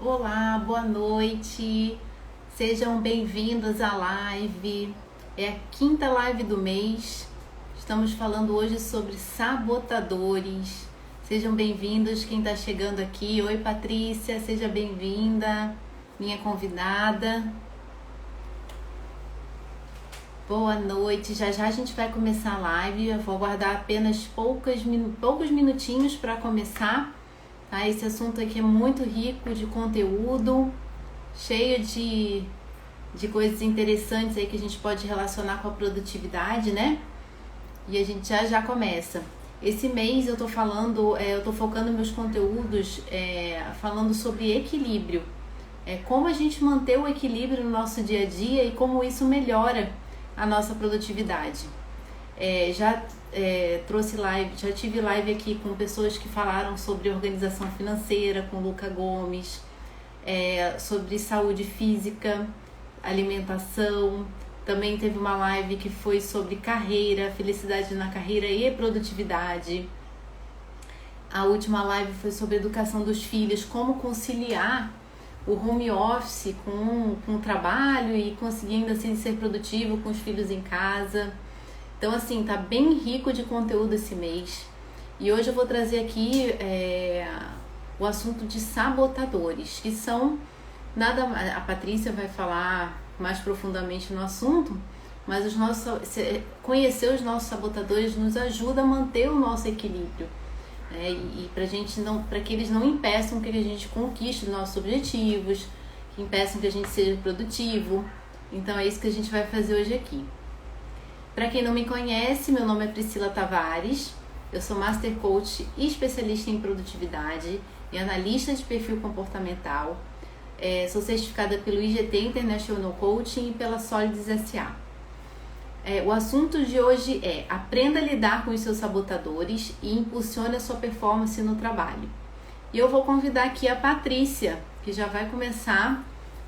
Olá, boa noite. Sejam bem-vindos à live. É a quinta live do mês. Estamos falando hoje sobre sabotadores. Sejam bem-vindos quem está chegando aqui. Oi, Patrícia, seja bem-vinda, minha convidada. Boa noite. Já já a gente vai começar a live. Eu vou aguardar apenas poucos minutinhos para começar. Tá? Esse assunto aqui é muito rico de conteúdo, cheio de coisas interessantes aí que a gente pode relacionar com a produtividade, né? E a gente já começa. Esse mês eu tô falando, eu tô focando meus conteúdos falando sobre equilíbrio. Como a gente manter o equilíbrio no nosso dia a dia e como isso melhora a nossa produtividade. Trouxe live, já tive live aqui com pessoas que falaram sobre organização financeira, com Luca Gomes, sobre saúde física, alimentação. Também teve uma live que foi sobre carreira, felicidade na carreira e produtividade. A última live foi sobre educação dos filhos, como conciliar o home office com o trabalho e conseguir ainda assim ser produtivo com os filhos em casa. Então, assim, tá bem rico de conteúdo esse mês. E hoje eu vou trazer aqui o assunto de sabotadores, que são nada mais. A Patrícia vai falar mais profundamente no assunto, mas conhecer os nossos sabotadores nos ajuda a manter o nosso equilíbrio. E para que eles não impeçam que a gente conquiste os nossos objetivos, que impeçam que a gente seja produtivo. Então é isso que a gente vai fazer hoje aqui. Para quem não me conhece, meu nome é Priscila Tavares, eu sou Master Coach e especialista em produtividade e analista de perfil comportamental. Sou certificada pelo IGT International Coaching e pela Solids SA. O assunto de hoje é: aprenda a lidar com os seus sabotadores e impulsione a sua performance no trabalho. E eu vou convidar aqui a Patrícia, que já vai começar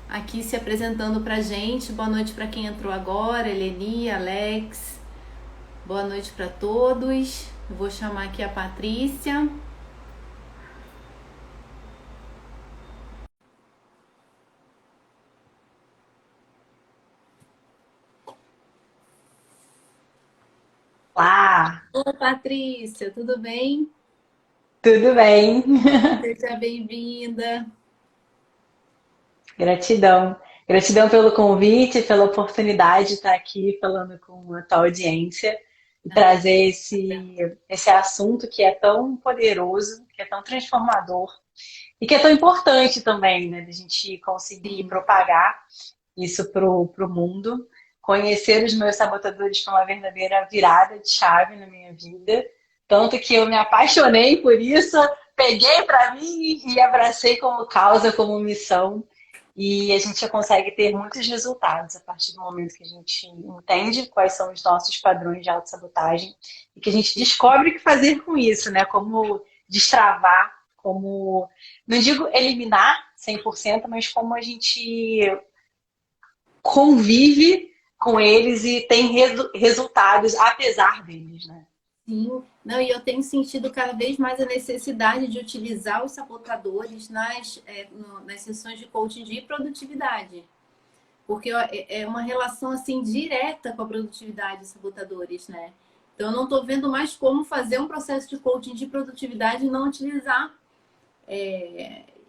aqui se apresentando pra gente. Boa noite para quem entrou agora, Eleni, Alex. Boa noite para todos. Eu vou chamar aqui a Patrícia. Olá, Oi, Patrícia, tudo bem? tudo bem? Seja bem-vinda. Gratidão. Gratidão pelo convite, pela oportunidade de estar aqui falando com a tua audiência e trazer esse assunto que é tão poderoso, que é tão transformador e que é tão importante também, né? De a gente conseguir Sim. propagar isso pro mundo. Conhecer os meus sabotadores foi uma verdadeira virada de chave na minha vida. Tanto que eu me apaixonei por isso, peguei para mim e abracei como causa, como missão. E a gente já consegue ter muitos resultados a partir do momento que a gente entende quais são os nossos padrões de autossabotagem e que a gente descobre o que fazer com isso, né? Como destravar, como, não digo eliminar 100%, mas como a gente convive com eles e tem resultados apesar deles, né? Sim, não, e eu tenho sentido cada vez mais a necessidade de utilizar os sabotadores nas sessões de coaching de produtividade, porque ó, é uma relação assim direta com a produtividade dos sabotadores, né? Então eu não estou vendo mais como fazer um processo de coaching de produtividade e não utilizar.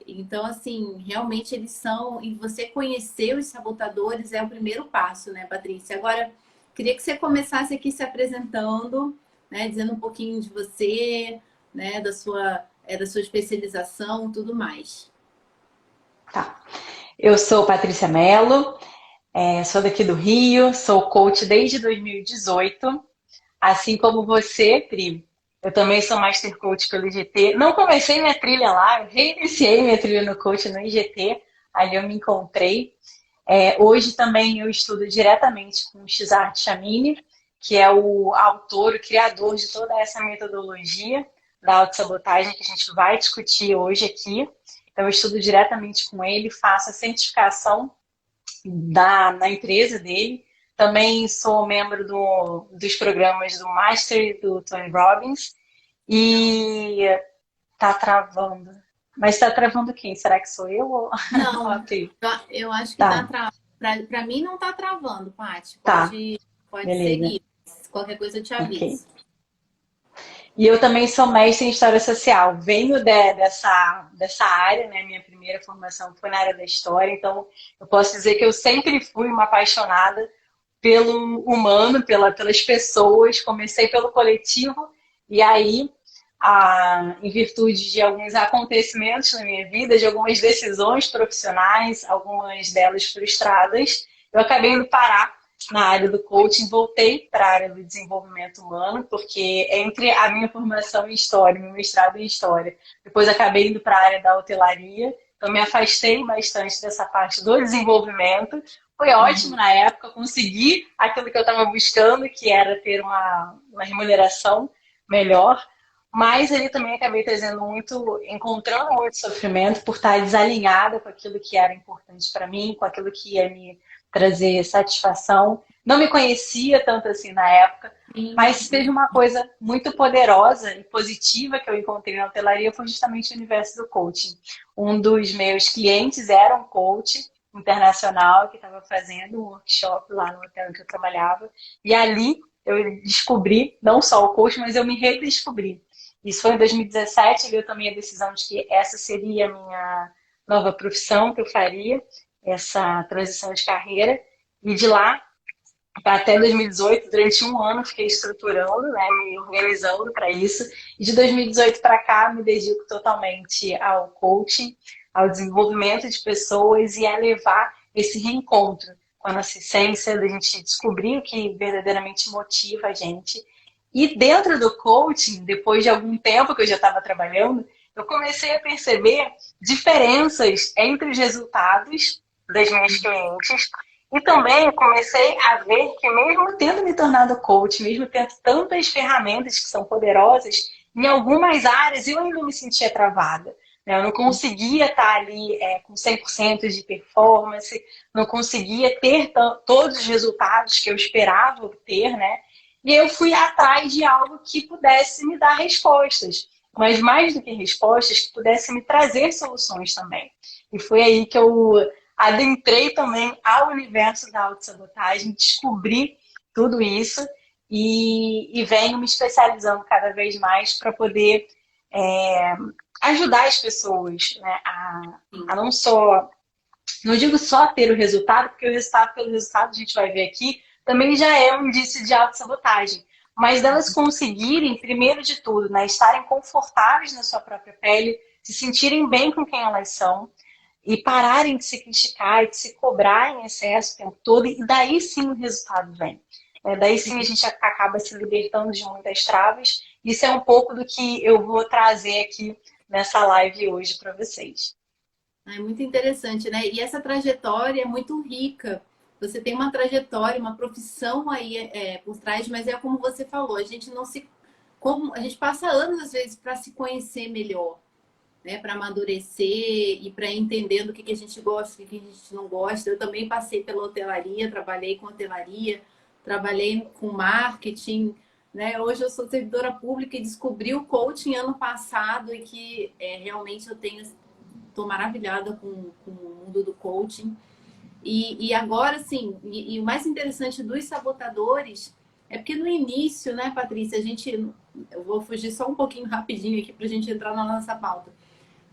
Então, assim, realmente eles são, e você conhecer os sabotadores é o primeiro passo, né, Patrícia? Agora, queria que você começasse aqui se apresentando, né, dizendo um pouquinho de você, né, da sua especialização, tudo mais. Tá. Eu sou Patrícia Mello, sou daqui do Rio, sou coach desde 2018. Assim como você, Pri, eu também sou Master Coach pelo IGT. Não comecei minha trilha lá, eu reiniciei minha trilha no coach no IGT, ali eu me encontrei. Hoje também eu estudo diretamente com o Xart Chamini, que é o autor, o criador de toda essa metodologia da autossabotagem que a gente vai discutir hoje aqui. Então eu estudo diretamente com ele, faço a certificação na empresa dele. Também sou membro dos programas do Master e do Tony Robbins. E tá travando. Mas tá travando quem? Será que sou eu ou a Não, Pri? eu acho que tá Tá, travando. Pra mim não tá travando, Paty. tá, Pode beleza. seguir. Qualquer coisa eu te Ok. aviso. E eu também sou mestre em História Social. Venho dessa área, né? Minha primeira formação foi na área da História, então eu posso dizer que eu sempre fui uma apaixonada pelo humano, pelas pessoas. Comecei pelo coletivo e aí, em virtude de alguns acontecimentos na minha vida, de algumas decisões profissionais, algumas delas frustradas, eu acabei indo parar na área do coaching, voltei para a área do desenvolvimento humano, porque entre a minha formação em História, meu mestrado em História, depois acabei indo para a área da hotelaria, então me afastei bastante dessa parte do desenvolvimento. Foi ótimo Uhum. na época, consegui aquilo que eu estava buscando, que era ter uma remuneração melhor, mas ele também acabei trazendo muito, encontrando muito sofrimento por estar desalinhada com aquilo que era importante para mim, com aquilo que ia me trazer satisfação. Não me conhecia tanto assim na época, Sim. mas teve uma coisa muito poderosa e positiva que eu encontrei na hotelaria, foi justamente o universo do coaching. Um dos meus clientes era um coach internacional que estava fazendo um workshop lá no hotel em que eu trabalhava, e ali eu descobri não só o coaching, mas eu me redescobri. Isso foi em 2017, eu tomei a decisão de que essa seria a minha nova profissão que eu faria, essa transição de carreira. E de lá até 2018, durante um ano, fiquei estruturando, né, me organizando para isso. E de 2018 para cá, me dedico totalmente ao coaching, ao desenvolvimento de pessoas e a levar esse reencontro com a nossa essência, da gente descobrir o que verdadeiramente motiva a gente. E dentro do coaching, depois de algum tempo que eu já estava trabalhando, eu comecei a perceber diferenças entre os resultados das minhas clientes e também comecei a ver que mesmo tendo me tornado coach, mesmo tendo tantas ferramentas que são poderosas, em algumas áreas eu ainda me sentia travada. Né? Eu não conseguia estar ali com 100% de performance, não conseguia ter todos os resultados que eu esperava obter, né? E eu fui atrás de algo que pudesse me dar respostas, mas mais do que respostas, que pudesse me trazer soluções também. E foi aí que eu adentrei também ao universo da autossabotagem, descobri tudo isso e venho me especializando cada vez mais para poder é, ajudar as pessoas, né, a não só, não digo só ter o resultado, porque o resultado pelo resultado, a gente vai ver aqui, também já é um indício de autossabotagem. Mas delas conseguirem, primeiro de tudo, né, estarem confortáveis na sua própria pele, se sentirem bem com quem elas são, e pararem de se criticar e de se cobrar em excesso o tempo todo, e daí sim o resultado vem. Daí sim a gente acaba se libertando de muitas travas. Isso é um pouco do que eu vou trazer aqui nessa live hoje para vocês. É muito interessante, né? E essa trajetória é muito rica. Você tem uma trajetória, uma profissão aí por trás, mas é como você falou, a gente não se. Como, a gente passa anos, às vezes, para se conhecer melhor, né? Para amadurecer e para entender do que a gente gosta, do que a gente não gosta. Eu também passei pela hotelaria, trabalhei com hotelaria, trabalhei com marketing, né? Hoje eu sou servidora pública e descobri o coaching ano passado e que realmente eu tenho estou maravilhada com o mundo do coaching. E agora, sim, e o mais interessante dos sabotadores é porque no início, né, Patrícia, a gente. Eu vou fugir só um pouquinho rapidinho aqui para a gente entrar na nossa pauta.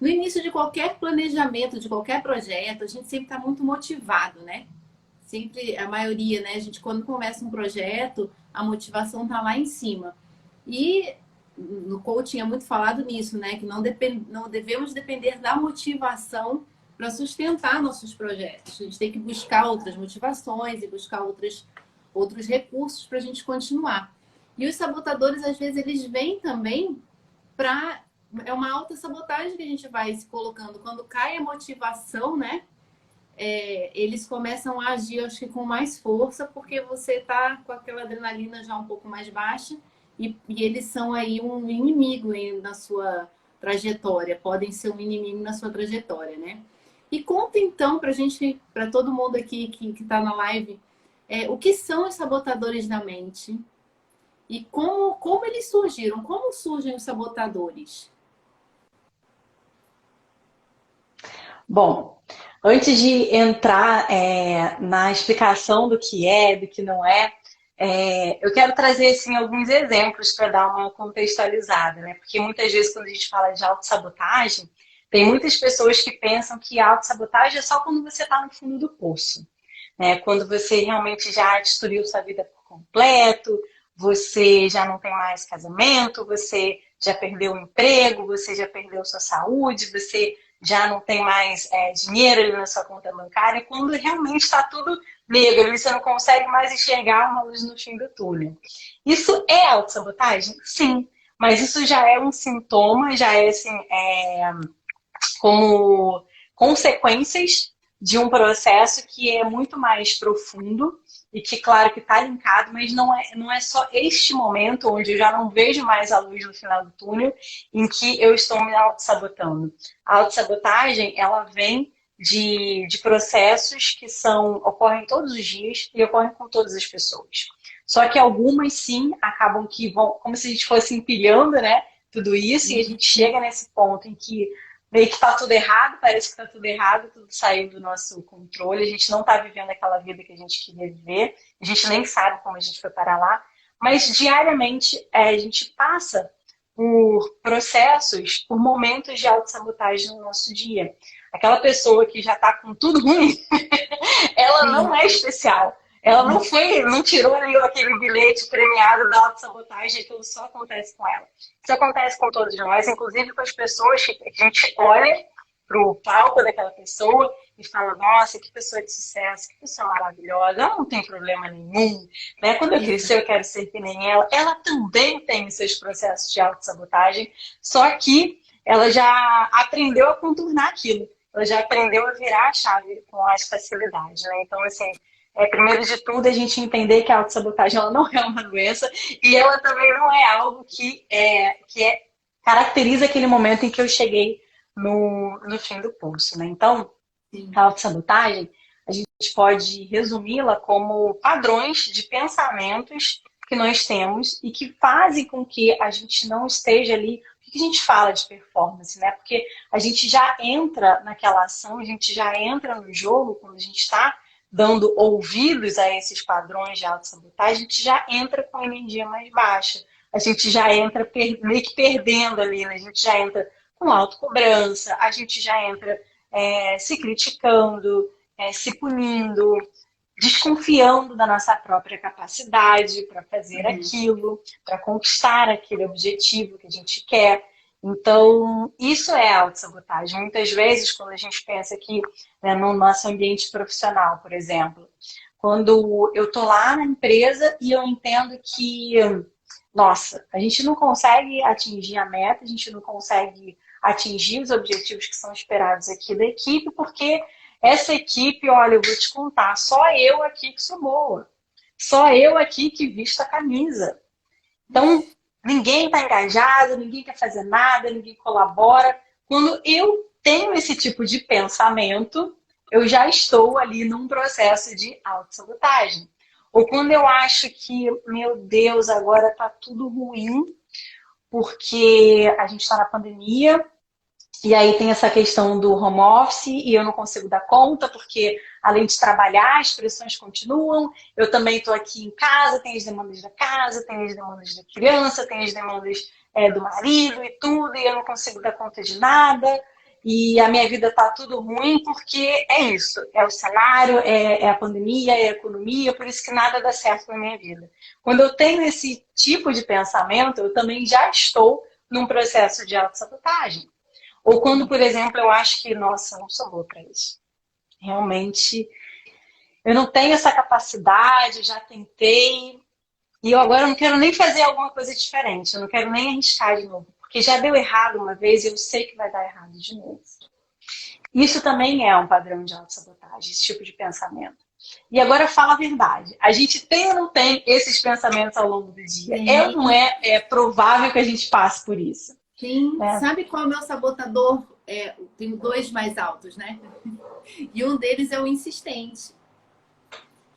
No início de qualquer planejamento, de qualquer projeto, a gente sempre está muito motivado, né? Sempre, a maioria, né? A gente, quando começa um projeto, a motivação tá lá em cima. E no coaching é muito falado nisso, né? Que não devemos depender da motivação para sustentar nossos projetos. A gente tem que buscar outras motivações e buscar outros recursos para a gente continuar. E os sabotadores, às vezes, eles vêm também para. É uma autossabotagem que a gente vai se colocando. Quando cai a motivação, né? Eles começam a agir, acho que com mais força, porque você está com aquela adrenalina já um pouco mais baixa e eles são aí um inimigo na sua trajetória, podem ser um inimigo na sua trajetória, né? E conta então para gente, para todo mundo aqui que está na live, o que são os sabotadores da mente e como eles surgiram, como surgem os sabotadores? Bom, antes de entrar na explicação do que é, do que não é, eu quero trazer assim, alguns exemplos para dar uma contextualizada, né? Porque muitas vezes quando a gente fala de autossabotagem, tem muitas pessoas que pensam que a autossabotagem é só quando você está no fundo do poço, né? Quando você realmente já destruiu sua vida por completo, você já não tem mais casamento, você já perdeu o emprego, você já perdeu sua saúde, você já não tem mais dinheiro ali na sua conta bancária, quando realmente está tudo negro, você não consegue mais enxergar uma luz no fim do túnel. Isso é autossabotagem? Sim, mas isso já é um sintoma, já é assim, como consequências de um processo que é muito mais profundo e que, claro, que está linkado, mas não é só este momento onde eu já não vejo mais a luz no final do túnel em que eu estou me auto-sabotando. A autossabotagem, ela vem de processos que ocorrem todos os dias e ocorrem com todas as pessoas. Só que algumas, sim, acabam que vão, como se a gente fosse empilhando, né, tudo isso, e a gente chega nesse ponto em que meio que tá tudo errado, parece que tá tudo errado, tudo saiu do nosso controle, a gente não tá vivendo aquela vida que a gente queria viver, a gente nem sabe como a gente foi parar lá, mas diariamente a gente passa por processos, por momentos de autossabotagem no nosso dia. Aquela pessoa que já tá com tudo ruim, ela Sim. não é especial. Ela não tirou ali aquele bilhete premiado da autossabotagem, aquilo só acontece com ela. Isso acontece com todos nós, inclusive com as pessoas que a gente olha pro palco daquela pessoa e fala, nossa, que pessoa de sucesso, que pessoa maravilhosa, ela não tem problema nenhum, né? Quando eu crescer eu quero ser que nem ela. Ela também tem os seus processos de autossabotagem, só que ela já aprendeu a contornar aquilo. Ela já aprendeu a virar a chave com mais facilidade, né? Então, assim, primeiro de tudo, a gente entender que a autossabotagem ela não é uma doença e ela também não é algo que caracteriza aquele momento em que eu cheguei no fim do poço, né? Então, Sim. a autossabotagem, a gente pode resumi-la como padrões de pensamentos que nós temos e que fazem com que a gente não esteja ali. O que a gente fala de performance, né? Porque a gente já entra naquela ação, a gente já entra no jogo quando a gente está dando ouvidos a esses padrões de autossabotagem, a gente já entra com energia mais baixa. A gente já entra meio que perdendo ali, né? A gente já entra com autocobrança, a gente já entra se criticando, se punindo, desconfiando da nossa própria capacidade para fazer aquilo, para conquistar aquele objetivo que a gente quer. Então, isso é autossabotagem. Muitas vezes, quando a gente pensa aqui, né, no nosso ambiente profissional, por exemplo, quando eu estou lá na empresa e eu entendo que, nossa, a gente não consegue atingir a meta, a gente não consegue atingir os objetivos que são esperados aqui da equipe, porque essa equipe, olha, eu vou te contar, só eu aqui que sou boa. Só eu aqui que visto a camisa. Então, ninguém está engajado, ninguém quer fazer nada, ninguém colabora. Quando eu tenho esse tipo de pensamento, eu já estou ali num processo de autossabotagem. Ou quando eu acho que, meu Deus, agora está tudo ruim, porque a gente está na pandemia, e aí tem essa questão do home office e eu não consigo dar conta, porque além de trabalhar, as pressões continuam. Eu também estou aqui em casa, tem as demandas da casa, tem as demandas da criança, tem as demandas do marido e tudo, e eu não consigo dar conta de nada. E a minha vida está tudo ruim porque é isso, é o cenário, é a pandemia, é a economia, por isso que nada dá certo na minha vida. Quando eu tenho esse tipo de pensamento, eu também já estou num processo de autossabotagem. Ou quando, por exemplo, eu acho que, nossa, eu não sou boa para isso. Realmente, eu não tenho essa capacidade, já tentei, e eu agora não quero nem fazer alguma coisa diferente, eu não quero nem arriscar de novo, porque já deu errado uma vez e eu sei que vai dar errado de novo. Isso também é um padrão de autossabotagem, esse tipo de pensamento. E agora fala a verdade. A gente tem ou não tem esses pensamentos ao longo do dia? É ou não é provável que a gente passe por isso? Sim. Sabe qual é o meu sabotador? Tenho dois mais altos, né? E um deles é o insistente.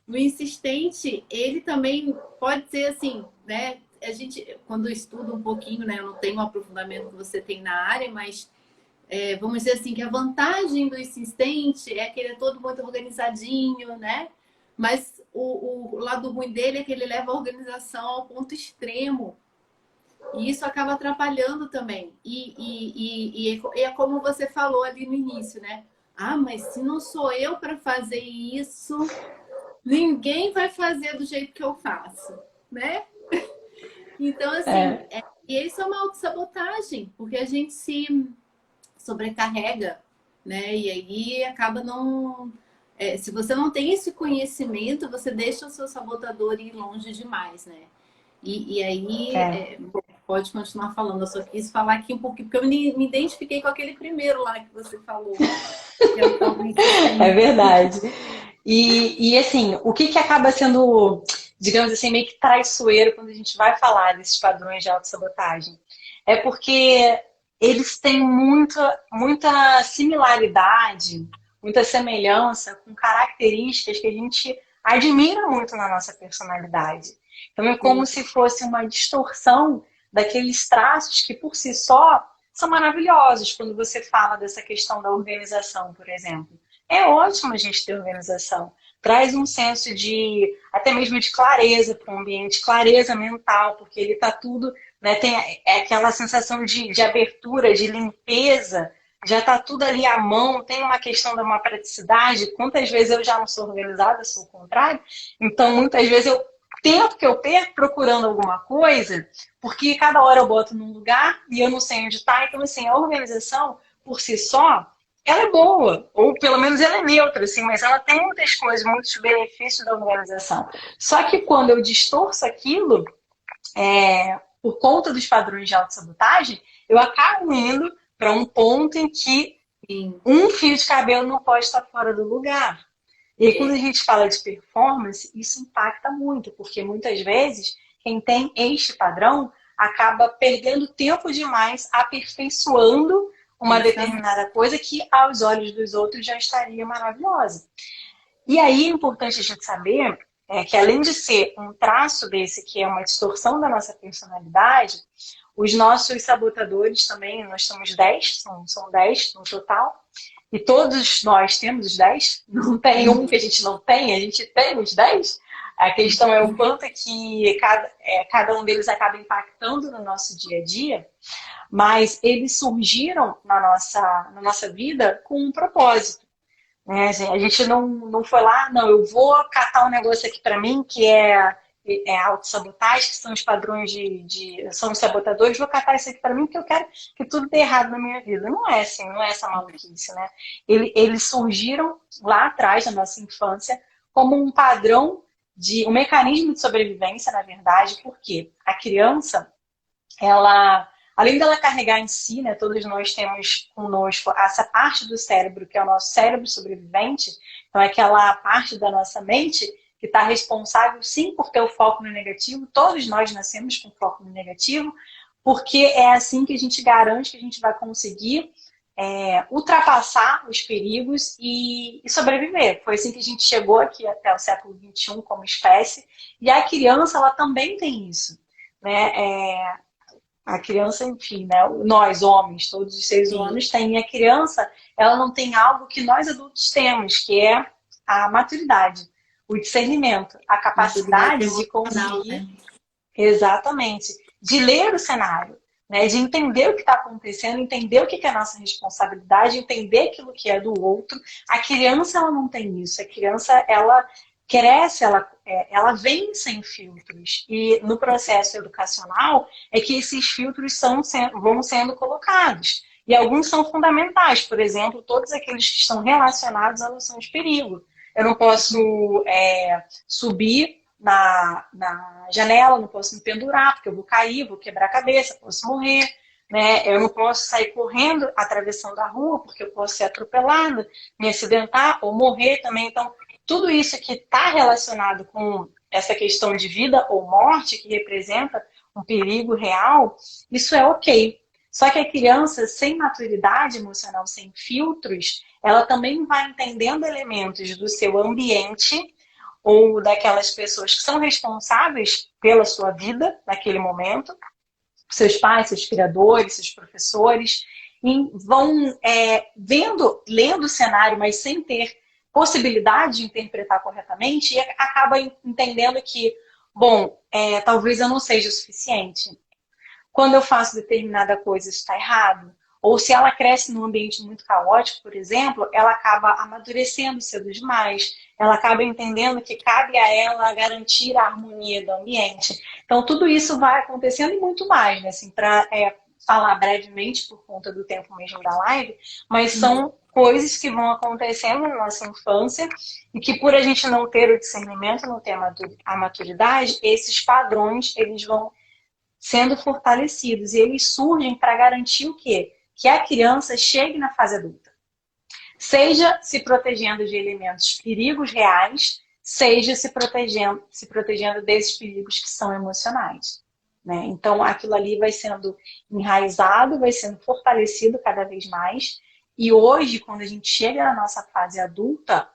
O insistente, ele também pode ser assim, né? A gente, quando estuda um pouquinho, né? Eu não tenho o aprofundamento que você tem na área, mas vamos dizer assim, que a vantagem do insistente é que ele é todo muito organizadinho, né? Mas o lado ruim dele é que ele leva a organização ao ponto extremo. E isso acaba atrapalhando também. E é como você falou ali no início, né? Ah, mas se não sou eu para fazer isso, ninguém vai fazer do jeito que eu faço, né? Então, assim, É, e isso é uma autossabotagem, porque a gente se sobrecarrega, né? E aí acaba não. Se você não tem esse conhecimento, você deixa o seu sabotador ir longe demais, né? E aí, é. bom, pode continuar falando, eu só quis falar aqui um pouquinho, porque eu me identifiquei com aquele primeiro lá que você falou, que é o tal do É insistente. verdade. E assim, o que acaba sendo, digamos assim, meio que traiçoeiro quando a gente vai falar desses padrões de autossabotagem? É porque eles têm muita similaridade, muita semelhança com características que a gente admira muito na nossa personalidade. Então é como Sim, se fosse uma distorção daqueles traços que por si só são maravilhosos quando você fala dessa questão da organização, por exemplo. É ótimo a gente ter organização. Traz um senso de, até mesmo de clareza para o ambiente, clareza mental, porque ele está tudo, né, tem aquela sensação de abertura, de limpeza, já está tudo ali à mão, tem uma questão de uma praticidade. Quantas vezes eu já não sou organizada, sou o contrário. Então, muitas vezes eu tempo que eu perco procurando alguma coisa, porque cada hora eu boto num lugar e eu não sei onde está. Então, assim, a organização, por si só, ela é boa, ou pelo menos ela é neutra, assim, mas ela tem muitas coisas, muitos benefícios da organização. Só que quando eu distorço aquilo, por conta dos padrões de autossabotagem, eu acabo indo para um ponto em que sim. um fio de cabelo não pode estar fora do lugar. E aí, quando a É, gente fala de performance, isso impacta muito, porque muitas vezes quem tem este padrão acaba perdendo tempo demais aperfeiçoando uma justamente. determinada coisa que aos olhos dos outros já estaria maravilhosa. E aí é importante a gente saber que além de ser um traço desse que é uma distorção da nossa personalidade, os nossos sabotadores também, nós somos 10, são 10 no total, e todos nós temos os 10, não tem um que a Uhum. gente não tem, a gente tem os 10. A questão é o quanto é que cada um deles acaba impactando no nosso dia a dia, mas eles surgiram na nossa vida com um propósito. Né? A gente não foi lá, não, eu vou catar um negócio aqui para mim que é autossabotagem, que são os padrões são os sabotadores, vou catar isso aqui para mim porque eu quero que tudo dê errado na minha vida. Não é assim, não é essa maluquice, né? Eles surgiram lá atrás, na nossa infância, como um padrão um mecanismo de sobrevivência, na verdade, porque a criança, ela, além dela carregar em si, né, todos nós temos conosco essa parte do cérebro, que é o nosso cérebro sobrevivente, então é aquela parte da nossa mente que está responsável, sim, por ter o foco no negativo. Todos nós nascemos com foco no negativo, porque é assim que a gente garante que a gente vai conseguir ultrapassar os perigos e sobreviver. Foi assim que a gente chegou aqui até o século XXI como espécie, e a criança, ela também tem isso, né? A criança, enfim, né? Nós, homens, todos os seres Sim, humanos têm. E a criança, ela não tem algo que nós adultos temos, que é a maturidade, o discernimento, a maturidade capacidade de emocional, conseguir, né? exatamente, de ler o cenário, né? De entender o que está acontecendo, entender o que é a nossa responsabilidade, entender aquilo que é do outro. A criança, ela não tem isso. A criança, ela cresce, ela vem sem filtros. E no processo educacional é que esses filtros vão sendo colocados. E alguns são fundamentais, por exemplo, todos aqueles que estão relacionados à noção de perigo. Eu não posso subir na janela, não posso me pendurar, porque eu vou cair, vou quebrar a cabeça, posso morrer. Né? Eu não posso sair correndo, atravessando a rua, porque eu posso ser atropelada, me acidentar ou morrer também. Então, tudo isso que está relacionado com essa questão de vida ou morte, que representa um perigo real, isso é ok. Só que a criança sem maturidade emocional, sem filtros, ela também vai entendendo elementos do seu ambiente ou daquelas pessoas que são responsáveis pela sua vida naquele momento, seus pais, seus criadores, seus professores, vão lendo o cenário, mas sem ter possibilidade de interpretar corretamente, e acaba entendendo que, bom, talvez eu não seja o suficiente. Quando eu faço determinada coisa, isso está errado. Ou se ela cresce num ambiente muito caótico, por exemplo, ela acaba amadurecendo cedo demais, ela acaba entendendo que cabe a ela garantir a harmonia do ambiente. Então, tudo isso vai acontecendo e muito mais, né? Assim, para falar brevemente, por conta do tempo mesmo da live, mas são coisas que vão acontecendo na nossa infância e que, por a gente não ter o discernimento, não ter a maturidade, esses padrões, eles vão sendo fortalecidos e eles surgem para garantir o quê? Que a criança chegue na fase adulta. Seja se protegendo de elementos perigos reais, seja se protegendo desses perigos que são emocionais. Né? Então, aquilo ali vai sendo enraizado, vai sendo fortalecido cada vez mais. E hoje, quando a gente chega na nossa fase adulta,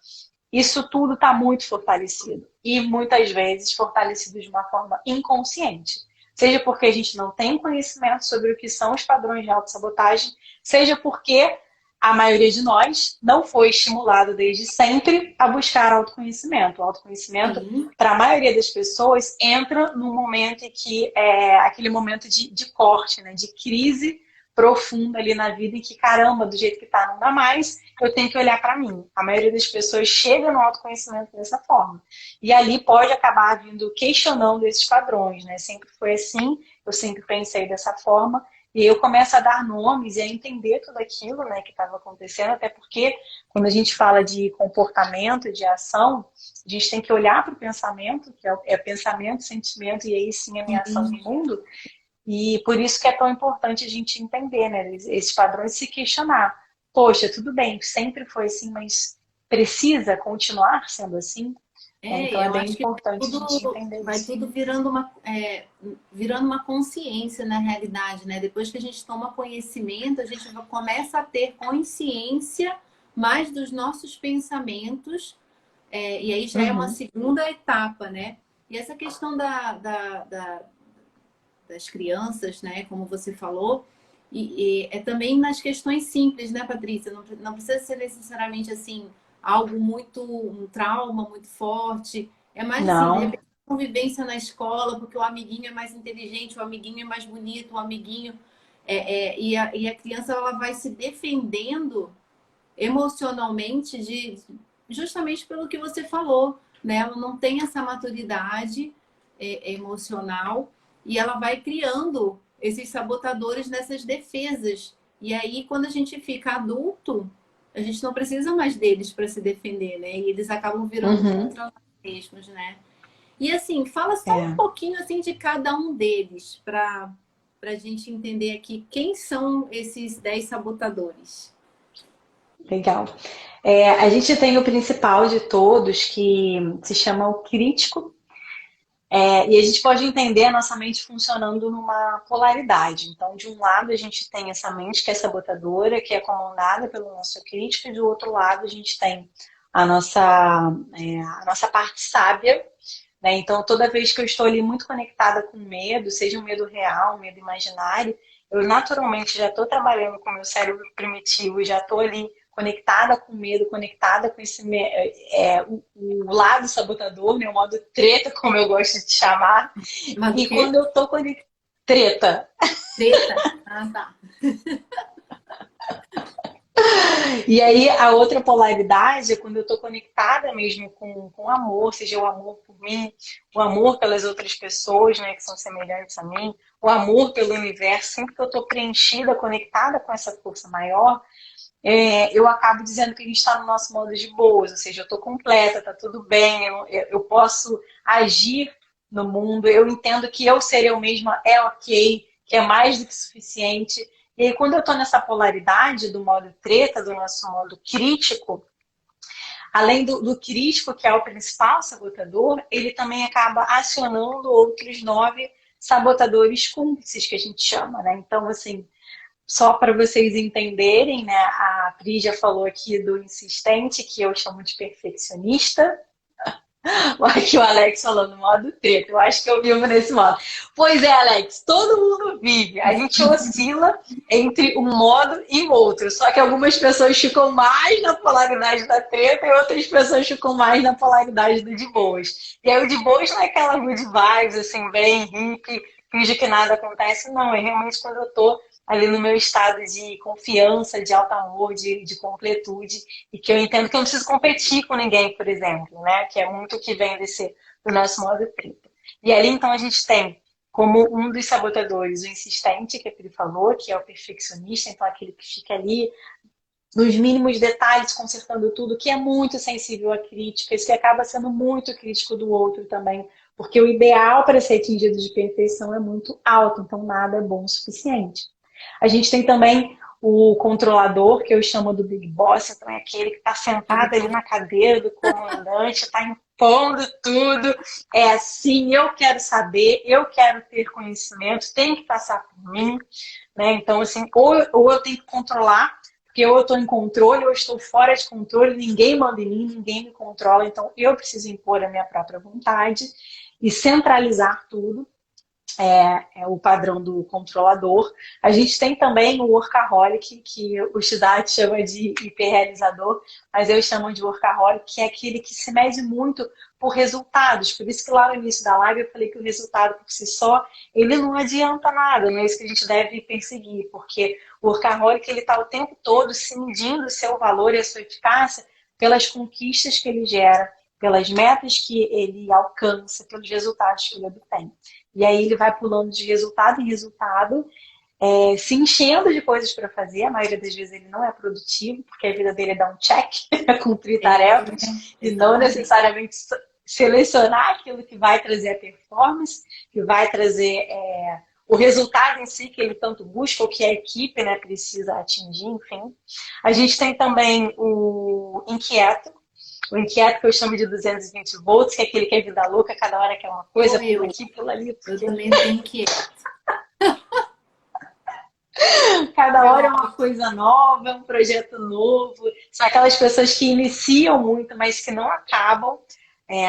isso tudo está muito fortalecido. E muitas vezes fortalecido de uma forma inconsciente. Seja porque a gente não tem conhecimento sobre o que são os padrões de autossabotagem, seja porque a maioria de nós não foi estimulado desde sempre a buscar autoconhecimento. O autoconhecimento, para a maioria das pessoas, entra num momento em que é aquele momento de corte, né? De crise profunda ali na vida, em que, caramba, do jeito que tá, não dá mais, eu tenho que olhar para mim. A maioria das pessoas chega no autoconhecimento dessa forma. E ali pode acabar vindo questionando esses padrões, né? Sempre foi assim, eu sempre pensei dessa forma. E eu começo a dar nomes e a entender tudo aquilo, né, que estava acontecendo, até porque quando a gente fala de comportamento, de ação, a gente tem que olhar para o pensamento, que é pensamento, sentimento, e aí sim a minha ação no mundo. E por isso que é tão importante a gente entender, né, esses padrões, se questionar. Poxa, tudo bem, sempre foi assim, mas precisa continuar sendo assim? Então é Eu bem acho que importante a gente tudo, entender vai isso. tudo virando uma consciência na realidade, né? Depois que a gente toma conhecimento, a gente começa a ter consciência mais dos nossos pensamentos, e aí já é uma segunda etapa, né? E essa questão das crianças, né? Como você falou, e é também nas questões simples, né, Patrícia? Não precisa ser necessariamente assim algo muito, um trauma muito forte. É mais assim, de Não. repente, convivência na escola, porque o amiguinho é mais inteligente, o amiguinho é mais bonito, o amiguinho. E a criança ela vai se defendendo emocionalmente justamente pelo que você falou, né? Ela não tem essa maturidade emocional e ela vai criando esses sabotadores nessas defesas. E aí, quando a gente fica adulto, a gente não precisa mais deles para se defender, né? E eles acabam virando contra nós mesmos, né? E assim, fala só um pouquinho assim de cada um deles para a gente entender aqui quem são esses 10 sabotadores. Legal. A gente tem o principal de todos, que se chama o crítico, e a gente pode entender a nossa mente funcionando numa polaridade. Então, de um lado, a gente tem essa mente que é sabotadora, que é comandada pelo nosso crítico, e do outro lado, a gente tem a nossa parte sábia, né? Então, toda vez que eu estou ali muito conectada com medo, seja um medo real, um medo imaginário, eu naturalmente já estou trabalhando com o meu cérebro primitivo, já estou ali conectada com medo, conectada com esse o lado sabotador, né? O modo treta, como eu gosto de chamar. Mas o E quê? quando eu estou conectada... Treta. Treta? Ah, tá. E aí, a outra polaridade é quando eu estou conectada mesmo com amor, seja o amor por mim, o amor pelas outras pessoas, né, que são semelhantes a mim, o amor pelo universo. Sempre que eu estou preenchida, conectada com essa força maior, eu acabo dizendo que a gente está no nosso modo de boas, ou seja, eu estou completa, está tudo bem, eu posso agir no mundo, eu entendo que eu ser eu mesma é ok, que é mais do que suficiente. E aí, quando eu estou nessa polaridade do modo treta, do nosso modo crítico, além do crítico, que é o principal sabotador, ele também acaba acionando outros 9 sabotadores cúmplices, que a gente chama, né? Então, assim, só para vocês entenderem, né? A Pri já falou aqui do insistente, que eu chamo de perfeccionista. Aqui o Alex falando modo treta. Eu acho que eu vivo nesse modo. Pois é, Alex, todo mundo vive. A gente oscila entre um modo e o outro. Só que algumas pessoas ficam mais na polaridade da treta e outras pessoas ficam mais na polaridade do de boas. E aí o de boas não é aquela good vibes, assim, bem hippie, finge que nada acontece. Não, é realmente quando eu tô ali no meu estado de confiança, de alto amor, de completude, e que eu entendo que eu não preciso competir com ninguém, por exemplo, né? Que é muito o que vem do nosso modo 30. E ali, então, a gente tem como um dos sabotadores o insistente, que ele falou, que é o perfeccionista, então aquele que fica ali nos mínimos detalhes, consertando tudo, que é muito sensível a críticas, que acaba sendo muito crítico do outro também, porque o ideal para ser atingido de perfeição é muito alto, então nada é bom o suficiente. A gente tem também o controlador, que eu chamo do Big Boss, então é aquele que está sentado ali na cadeira do comandante, está impondo tudo, é assim, eu quero saber, eu quero ter conhecimento, tem que passar por mim, né? Então, assim, ou eu tenho que controlar, porque ou eu estou em controle, ou eu estou fora de controle, ninguém manda em mim, ninguém me controla, então eu preciso impor a minha própria vontade e centralizar tudo. É o padrão do controlador. A gente tem também o workaholic, que o Shiddharth chama de hiperrealizador, mas eu chamo de workaholic, que é aquele que se mede muito por resultados. Por isso que lá no início da live eu falei que o resultado por si só, ele não adianta nada, não é isso que a gente deve perseguir, porque o workaholic ele está o tempo todo se medindo o seu valor e a sua eficácia pelas conquistas que ele gera, pelas metas que ele alcança, pelos resultados que ele obtém. E aí ele vai pulando de resultado em resultado, se enchendo de coisas para fazer. A maioria das vezes ele não é produtivo, porque a vida dele é dar um check, cumprir tarefas, e não necessariamente selecionar aquilo que vai trazer a performance, que vai trazer o resultado em si que ele tanto busca, ou que a equipe, né, precisa atingir, enfim. A gente tem também o inquieto, que eu chamo de 220 volts, que é aquele que é vida louca, cada hora quer uma coisa, pula aqui, pula ali. Eu também sou inquieta. Cada hora é uma coisa nova, um projeto novo. São aquelas pessoas que iniciam muito, mas que não acabam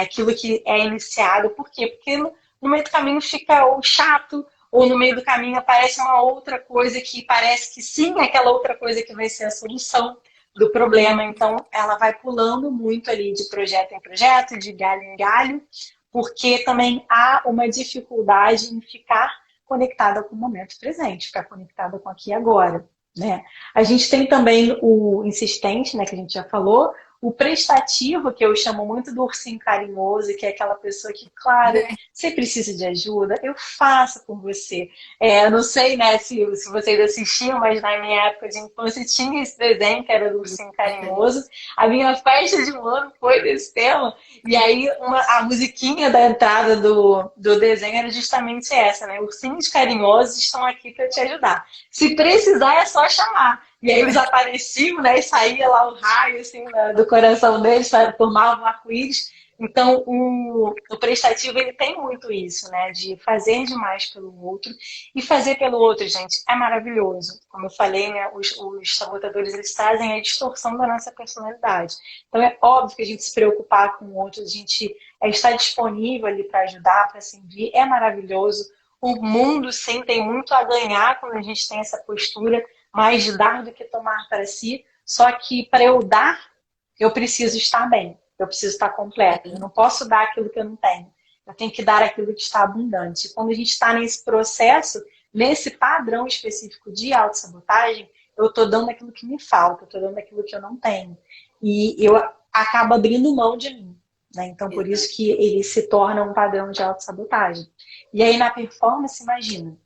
aquilo que é iniciado. Por quê? Porque no meio do caminho fica ou chato, ou no meio do caminho aparece uma outra coisa que parece que sim, é aquela outra coisa que vai ser a solução do problema. Então, ela vai pulando muito ali de projeto em projeto, de galho em galho, porque também há uma dificuldade em ficar conectada com o momento presente, ficar conectada com aqui e agora, né? A gente tem também o insistente, né, que a gente já falou, o prestativo, que eu chamo muito do ursinho carinhoso, que é aquela pessoa que, claro, você precisa de ajuda, eu faço com você. Eu não sei, né, se vocês assistiam, mas na minha época de infância tinha esse desenho que era do ursinho carinhoso. A minha festa de um ano foi desse tema, e aí a musiquinha da entrada do desenho era justamente essa, né? Ursinhos carinhosos estão aqui para te ajudar. Se precisar, é só chamar. E aí eles apareciam, né? E saía lá o raio assim, do coração deles, formavam um arco-íris. Então, o prestativo, ele tem muito isso, né? De fazer demais pelo outro. E fazer pelo outro, gente, é maravilhoso. Como eu falei, né? Os sabotadores, eles trazem a distorção da nossa personalidade. Então, é óbvio que a gente se preocupar com o outro, a gente estar disponível ali para ajudar, para servir, é maravilhoso. O mundo, sim, tem muito a ganhar quando a gente tem essa postura mais de dar do que tomar para si. Só que para eu dar, eu preciso estar bem. Eu preciso estar completa. Eu não posso dar aquilo que eu não tenho. Eu tenho que dar aquilo que está abundante. E quando a gente está nesse processo, nesse padrão específico de autossabotagem, eu estou dando aquilo que me falta, eu estou dando aquilo que eu não tenho. E eu acabo abrindo mão de mim. Né? Então, por isso que ele se torna um padrão de autossabotagem. E aí, na performance, imagina.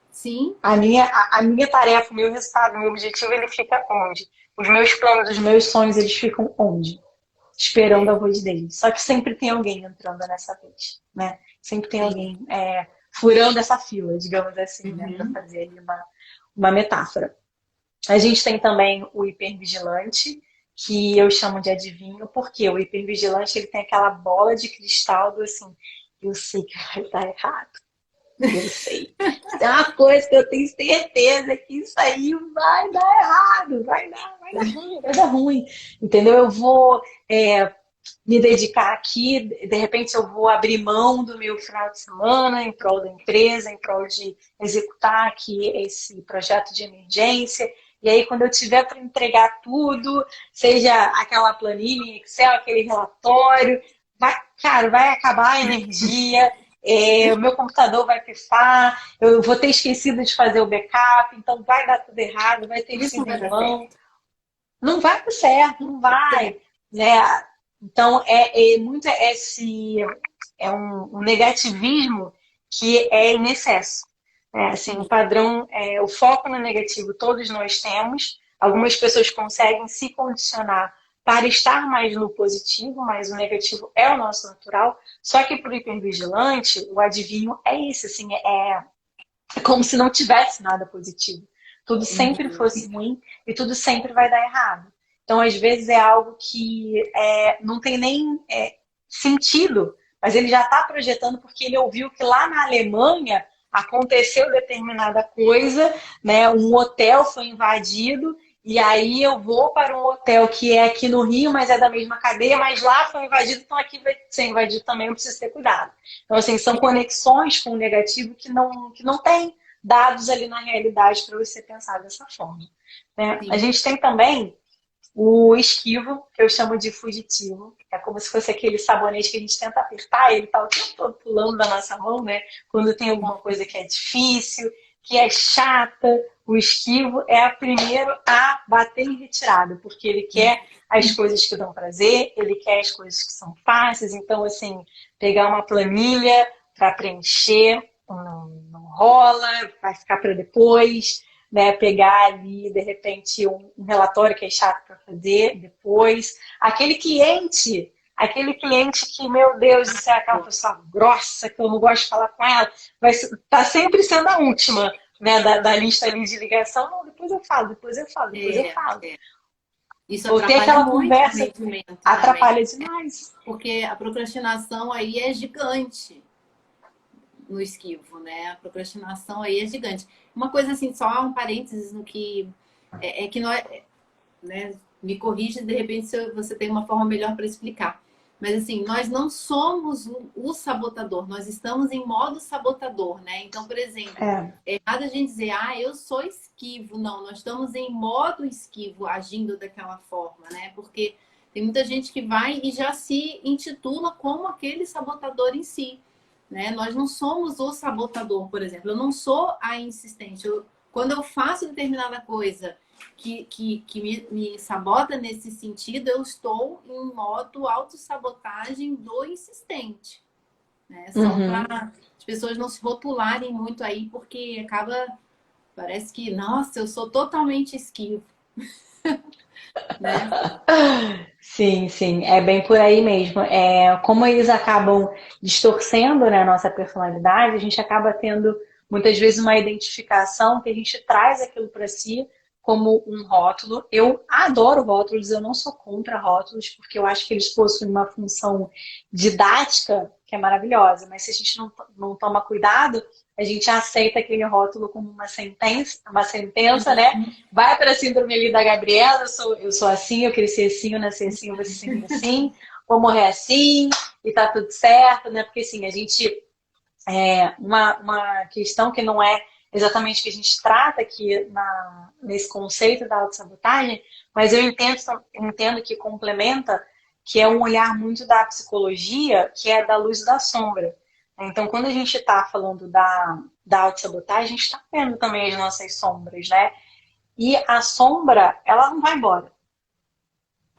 Sim. A minha tarefa, o meu resultado, o meu objetivo, ele fica onde? Os meus planos, os meus sonhos, eles ficam onde? Esperando a voz dele. Só que sempre tem alguém entrando nessa vez, né? Sempre tem alguém furando essa fila, digamos assim, né? Para fazer ali uma metáfora. A gente tem também o hipervigilante, que eu chamo de adivinho, porque o hipervigilante, ele tem aquela bola de cristal do assim, eu sei que vai dar errado. Eu sei. É uma coisa que eu tenho certeza que isso aí vai dar errado, vai dar ruim, vai dar ruim. Entendeu? Eu vou me dedicar aqui, de repente eu vou abrir mão do meu final de semana em prol da empresa, em prol de executar aqui esse projeto de emergência. E aí, quando eu tiver para entregar tudo, seja aquela planilha em Excel, aquele relatório, cara, vai acabar a energia, o meu computador vai pifar, eu vou ter esquecido de fazer o backup, então vai dar tudo errado, vai ter Isso sido vai em dar vão. certo. Não vai dar certo, não vai, né? Então, muito um negativismo que é em excesso. Né? Assim, o Sim, padrão, o foco no negativo todos nós temos. Algumas pessoas conseguem se condicionar para estar mais no positivo, mas o negativo é o nosso natural. Só que para o hipervigilante, o adivinho é isso, assim, é como se não tivesse nada positivo. Tudo sempre fosse ruim e tudo sempre vai dar errado. Então, às vezes, é algo que não tem nem sentido, mas ele já está projetando porque ele ouviu que lá na Alemanha aconteceu determinada coisa, né? Um hotel foi invadido, e aí eu vou para um hotel que é aqui no Rio, mas é da mesma cadeia, mas lá foi invadido, então aqui vai ser invadido também, eu preciso ter cuidado. Então, assim, são conexões com o negativo que não tem dados ali na realidade para você pensar dessa forma. Né? A sim. gente tem também o esquivo, que eu chamo de fugitivo. É como se fosse aquele sabonete que a gente tenta apertar, ele está o tempo todo pulando da nossa mão, né? Quando tem alguma coisa que é difícil, que é chata, o esquivo é o primeiro a bater em retirada, porque ele quer as coisas que dão prazer, ele quer as coisas que são fáceis. Então, assim, pegar uma planilha para preencher, não rola, vai ficar para depois, né, pegar ali, de repente, um relatório que é chato para fazer depois. Aquele cliente que, meu Deus do céu, é aquela pessoa grossa, que eu não gosto de falar com ela, vai tá sempre sendo a última, né, da lista ali de ligação. Não, depois eu falo, depois eu falo, depois eu É, falo. é. Isso Ou ter atrapalha aquela muito o conversa rendimento também, atrapalha demais. porque a procrastinação aí é gigante no esquivo, né? A procrastinação aí é gigante. Uma coisa assim, só um parênteses no que é que nós, né? Me corrija de repente se você tem uma forma melhor para explicar. Mas assim, nós não somos o sabotador, nós estamos em modo sabotador, né? Então, por exemplo, É. é errado a gente dizer, eu sou esquivo. Não, nós estamos em modo esquivo, agindo daquela forma, né? Porque tem muita gente que vai e já se intitula como aquele sabotador em si, né? Nós não somos o sabotador, por exemplo. Eu não sou a insistente. Quando eu faço determinada coisa que me sabota nesse sentido, eu estou em modo autossabotagem do insistente. Né? Só para as pessoas não se rotularem muito aí, porque parece que, nossa, eu sou totalmente esquivo. Né? Sim, sim, é bem por aí mesmo. Como eles acabam distorcendo, né, a nossa personalidade, a gente acaba tendo muitas vezes uma identificação que a gente traz aquilo para si como um rótulo. Eu adoro rótulos, eu não sou contra rótulos, porque eu acho que eles possuem uma função didática que é maravilhosa, mas se a gente não toma cuidado, a gente aceita aquele rótulo como uma sentença, né? Vai para a síndrome ali da Gabriela, eu sou assim, eu cresci assim, eu nasci assim, eu vou ser sempre assim, vou morrer assim, e tá tudo certo, né? Porque assim, a gente. Uma questão que não é exatamente o que a gente trata aqui nesse conceito da autossabotagem, mas eu entendo que complementa, que é um olhar muito da psicologia, que é da luz e da sombra. Então, quando a gente está falando da autossabotagem, a gente está vendo também as nossas sombras, né? E a sombra, ela não vai embora.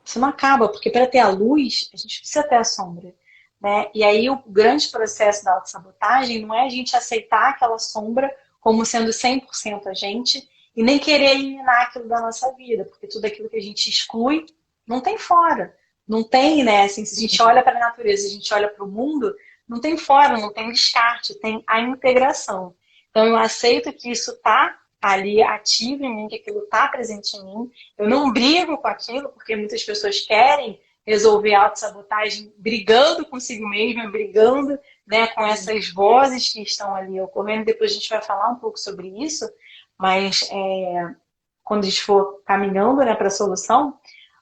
Isso não acaba, porque para ter a luz, a gente precisa ter a sombra. Né? E aí o grande processo da autossabotagem não é a gente aceitar aquela sombra como sendo 100% a gente e nem querer eliminar aquilo da nossa vida, porque tudo aquilo que a gente exclui não tem fora. Não tem, né? Assim, se a gente olha para a natureza, se a gente olha para o mundo, não tem fora, não tem descarte, tem a integração. Então eu aceito que isso está ali ativo em mim, que aquilo está presente em mim. Eu não brigo com aquilo, porque muitas pessoas querem resolver a autossabotagem brigando consigo mesma, brigando, né, com essas vozes que estão ali ocorrendo. Depois a gente vai falar um pouco sobre isso, mas quando a gente for caminhando, né, para a solução,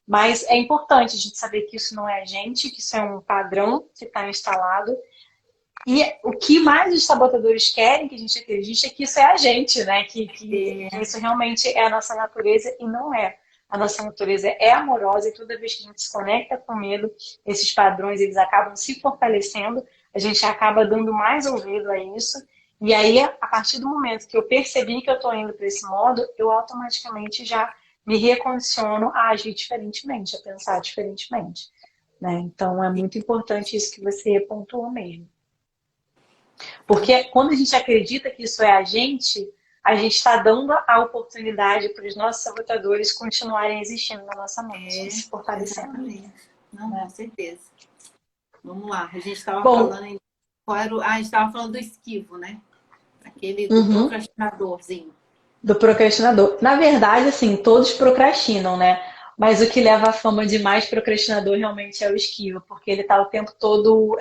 Mas é importante a gente saber que isso não é a gente, que isso é um padrão que está instalado. E o que mais os sabotadores querem que a gente acredite é que isso é a gente, né? Que isso realmente é a nossa natureza e não é. A nossa natureza é amorosa e toda vez que a gente se conecta com medo, esses padrões eles acabam se fortalecendo, a gente acaba dando mais ouvido a isso. E aí, a partir do momento que eu percebi que eu estou indo para esse modo, eu automaticamente já me recondiciono a agir diferentemente, a pensar diferentemente, né? Então, é muito importante isso que você pontuou mesmo. Porque quando a gente acredita que isso é a gente está dando a oportunidade para os nossos sabotadores continuarem existindo na nossa mente, se fortalecendo. Exatamente. Não, com certeza. Vamos lá. A gente estava Bom, falando em... a gente estava falando do esquivo, né? Aquele do uhum, procrastinadorzinho. do procrastinador. Na verdade, assim, todos procrastinam, né? Mas o que leva a fama de mais procrastinador realmente é o esquivo, porque ele está o tempo todo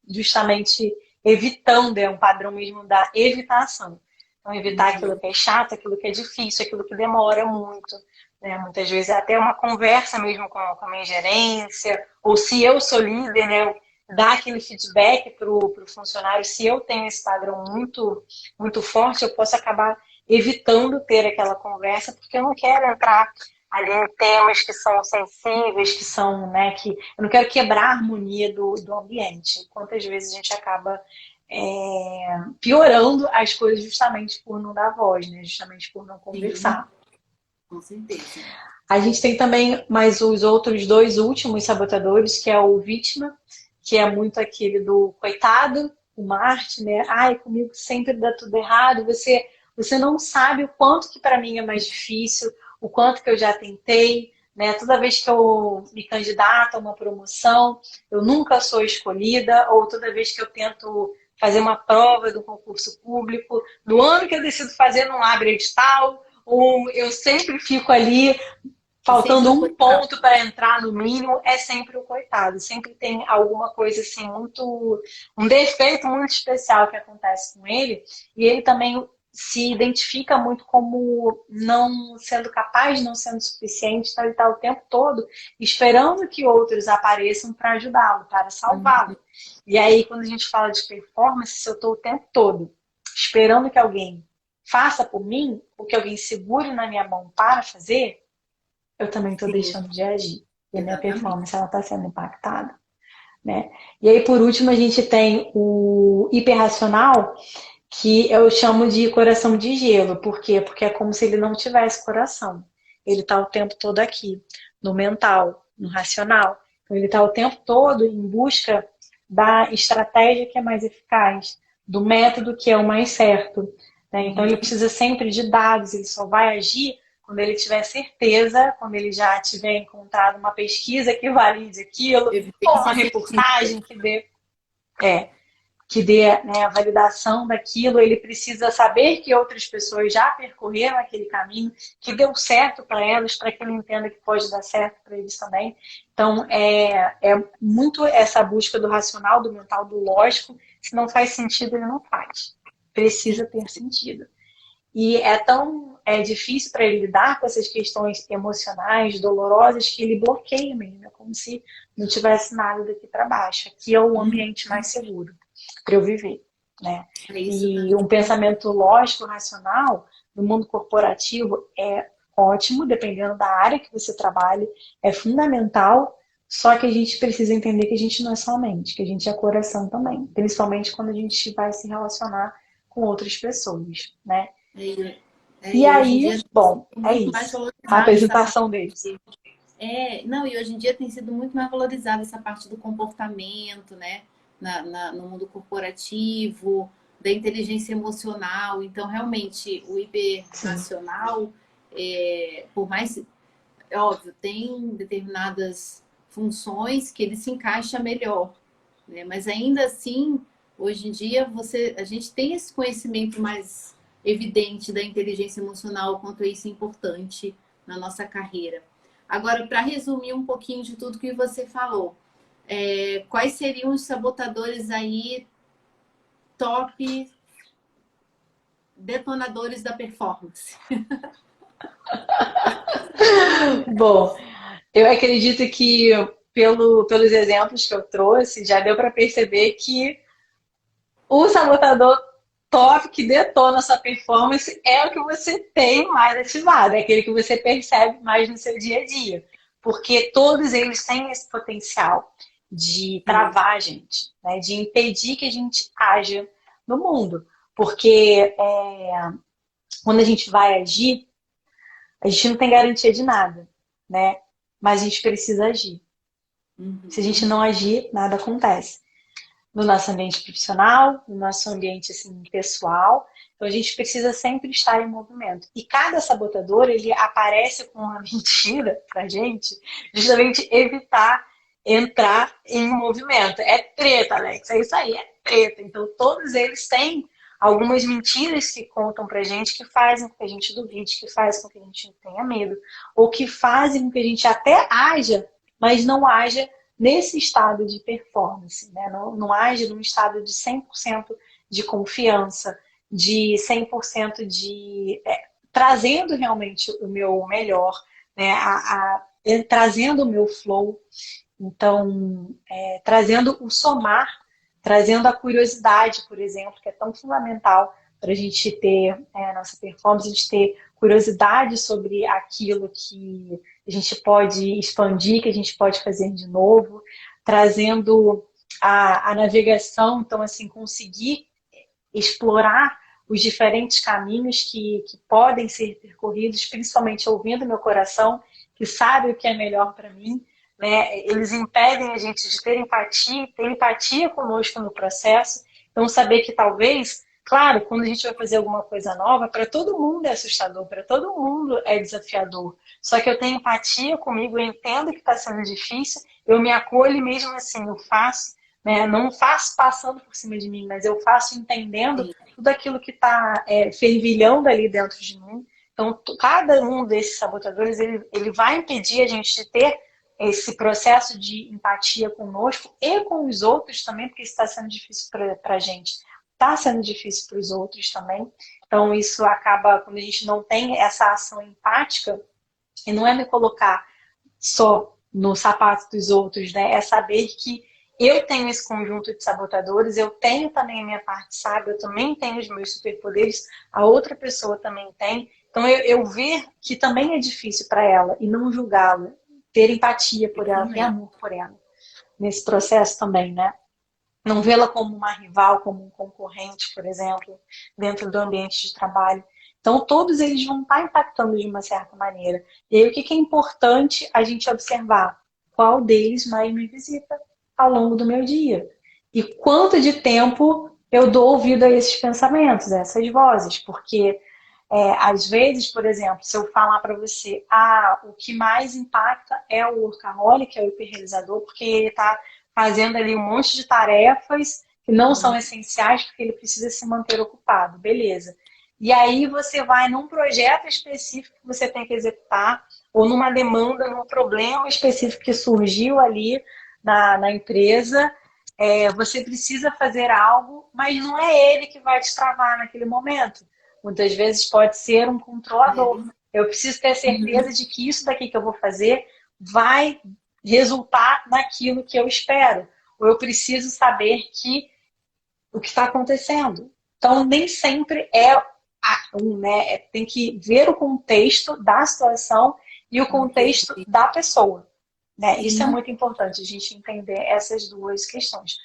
justamente evitando, é um padrão mesmo da evitação. Então, evitar aquilo que é chato, aquilo que é difícil, aquilo que demora muito. Né? Muitas vezes é até uma conversa mesmo com a minha gerência, ou se eu sou líder, né? Dar aquele feedback para o funcionário, se eu tenho esse padrão muito forte, eu posso acabar evitando ter aquela conversa, porque eu não quero entrar ali em temas que são sensíveis, que são, né, que eu não quero quebrar a harmonia do ambiente. Quantas vezes a gente acaba piorando as coisas justamente por não dar voz, né? Justamente por não Sim, conversar. com certeza. A gente tem também mais os outros dois últimos sabotadores, que é o vítima, que é muito aquele do coitado, o Marte, né? Ai, comigo sempre dá tudo errado, você não sabe o quanto que para mim é mais difícil, o quanto que eu já tentei, né? Toda vez que eu me candidato a uma promoção, eu nunca sou escolhida, ou toda vez que eu tento fazer uma prova do concurso público, no ano que eu decido fazer não abre edital, ou eu sempre fico ali É sempre faltando o um coitado. ponto para entrar no mínimo, é sempre o coitado. Sempre tem alguma coisa assim, um defeito muito especial que acontece com ele. E ele também se identifica muito como não sendo capaz, não sendo suficiente. Então ele está o tempo todo esperando que outros apareçam para ajudá-lo, para salvá-lo. E aí, quando a gente fala de performance, se eu estou o tempo todo esperando que alguém faça por mim, ou que alguém segure na minha mão para fazer, eu também estou Sim, deixando de agir. E a minha exatamente. performance ela está sendo impactada, né? E aí, por último, a gente tem o hiperracional, que eu chamo de coração de gelo. Por quê? Porque é como se ele não tivesse coração. Ele está o tempo todo aqui, no mental, no racional. Então, ele está o tempo todo em busca da estratégia que é mais eficaz, do método que é o mais certo. Né? Então, ele precisa sempre de dados, ele só vai agir quando ele tiver certeza, quando ele já tiver encontrado uma pesquisa que valide aquilo, ou uma Evidência científica. reportagem é, que dê, né, a validação daquilo, ele precisa saber que outras pessoas já percorreram aquele caminho, que deu certo para elas, para que ele entenda que pode dar certo para eles também. Então, é muito essa busca do racional, do mental, do lógico. Se não faz sentido, ele não faz. Precisa ter sentido. E é tão difícil para ele lidar com essas questões emocionais, dolorosas, que ele bloqueia mesmo. É como se não tivesse nada daqui para baixo. Aqui é o ambiente mais seguro para eu viver. Né? É isso E mesmo. um pensamento lógico, racional, no mundo corporativo, é ótimo, dependendo da área que você trabalhe, é fundamental, só que a gente precisa entender que a gente não é só mente, que a gente é coração também, principalmente quando a gente vai se relacionar com outras pessoas, né? E E hoje em aí, dia bom, tem é muito mais isso. A valorizada essa parte. apresentação deles. Não, e hoje em dia tem sido muito mais valorizada essa parte do comportamento, né? No mundo corporativo, da inteligência emocional. Então, realmente, o Sim. hiperracional, por mais, é óbvio, tem determinadas funções que ele se encaixa melhor, né? Mas ainda assim, hoje em dia, a gente tem esse conhecimento mais evidente da inteligência emocional, quanto isso é importante na nossa carreira. Agora, para resumir um pouquinho de tudo que você falou, quais seriam os sabotadores aí top detonadores da performance? Bom, Eu acredito que pelos exemplos que eu trouxe, já deu para perceber que o sabotador top que detona a sua performance é o que você tem mais ativado, é aquele que você percebe mais no seu dia a dia. Porque todos eles têm esse potencial de travar a gente, né? De impedir que a gente haja no mundo. Porque quando a gente vai agir, a gente não tem garantia de nada, né? Mas a gente precisa agir. Se a gente não agir, nada acontece. No nosso ambiente profissional, no nosso ambiente assim, pessoal. Então a gente precisa sempre estar em movimento. E cada sabotador, ele aparece com uma mentira pra gente, justamente evitar entrar em movimento. É treta, Alex, é isso aí, é treta. Então todos eles têm algumas mentiras que contam pra gente que fazem com que a gente duvide, que fazem com que a gente tenha medo, ou que fazem com que a gente até haja, mas não haja nesse estado de performance, né? Não age num estado de 100% de confiança, de 100% de... trazendo realmente o meu melhor, né? Trazendo o meu flow. Então, trazendo o somar, trazendo a curiosidade, por exemplo, que é tão fundamental para a gente ter a nossa performance, a gente ter curiosidade sobre aquilo que a gente pode expandir, que a gente pode fazer de novo, trazendo a navegação, então, assim, conseguir explorar os diferentes caminhos que podem ser percorridos, principalmente ouvindo meu coração, que sabe o que é melhor para mim, né? Eles impedem a gente de ter empatia conosco no processo, então saber que talvez, claro, quando a gente vai fazer alguma coisa nova, para todo mundo é assustador, para todo mundo é desafiador, só que eu tenho empatia comigo, eu entendo que está sendo difícil, eu me acolho e mesmo assim eu faço, né? Não faço passando por cima de mim, mas eu faço entendendo tudo aquilo que está fervilhando ali dentro de mim. Então, cada um desses sabotadores, ele vai impedir a gente de ter esse processo de empatia conosco e com os outros também, porque isso está sendo difícil para a gente. Está sendo difícil para os outros também. Então, isso acaba, quando a gente não tem essa ação empática, e não é me colocar só no sapato dos outros, né? É saber que eu tenho esse conjunto de sabotadores, eu tenho também a minha parte sábia, eu também tenho os meus superpoderes, a outra pessoa também tem. Então, eu ver que também é difícil para ela e não julgá-la, ter empatia por ela, ter amor por ela, nesse processo também, né? Não vê-la como uma rival, como um concorrente, por exemplo, dentro do ambiente de trabalho. Então, todos eles vão estar impactando de uma certa maneira. E aí, o que é importante a gente observar? Qual deles mais me visita ao longo do meu dia? E quanto de tempo eu dou ouvido a esses pensamentos, a essas vozes? Porque, às vezes, por exemplo, se eu falar para você, o que mais impacta é o workaholic, é o hiperrealizador, porque ele está fazendo ali um monte de tarefas que não são essenciais, porque ele precisa se manter ocupado. Beleza. E aí você vai num projeto específico que você tem que executar, ou numa demanda, num problema específico que surgiu ali na empresa, você precisa fazer algo, mas não é ele que vai te travar naquele momento. Muitas vezes pode ser um controlador. Eu preciso ter certeza de que isso daqui que eu vou fazer vai resultar naquilo que eu espero. Ou eu preciso saber o que está acontecendo. Então, nem sempre né? Tem que ver o contexto da situação e o contexto da pessoa. Né? Isso é muito importante, a gente entender essas duas questões.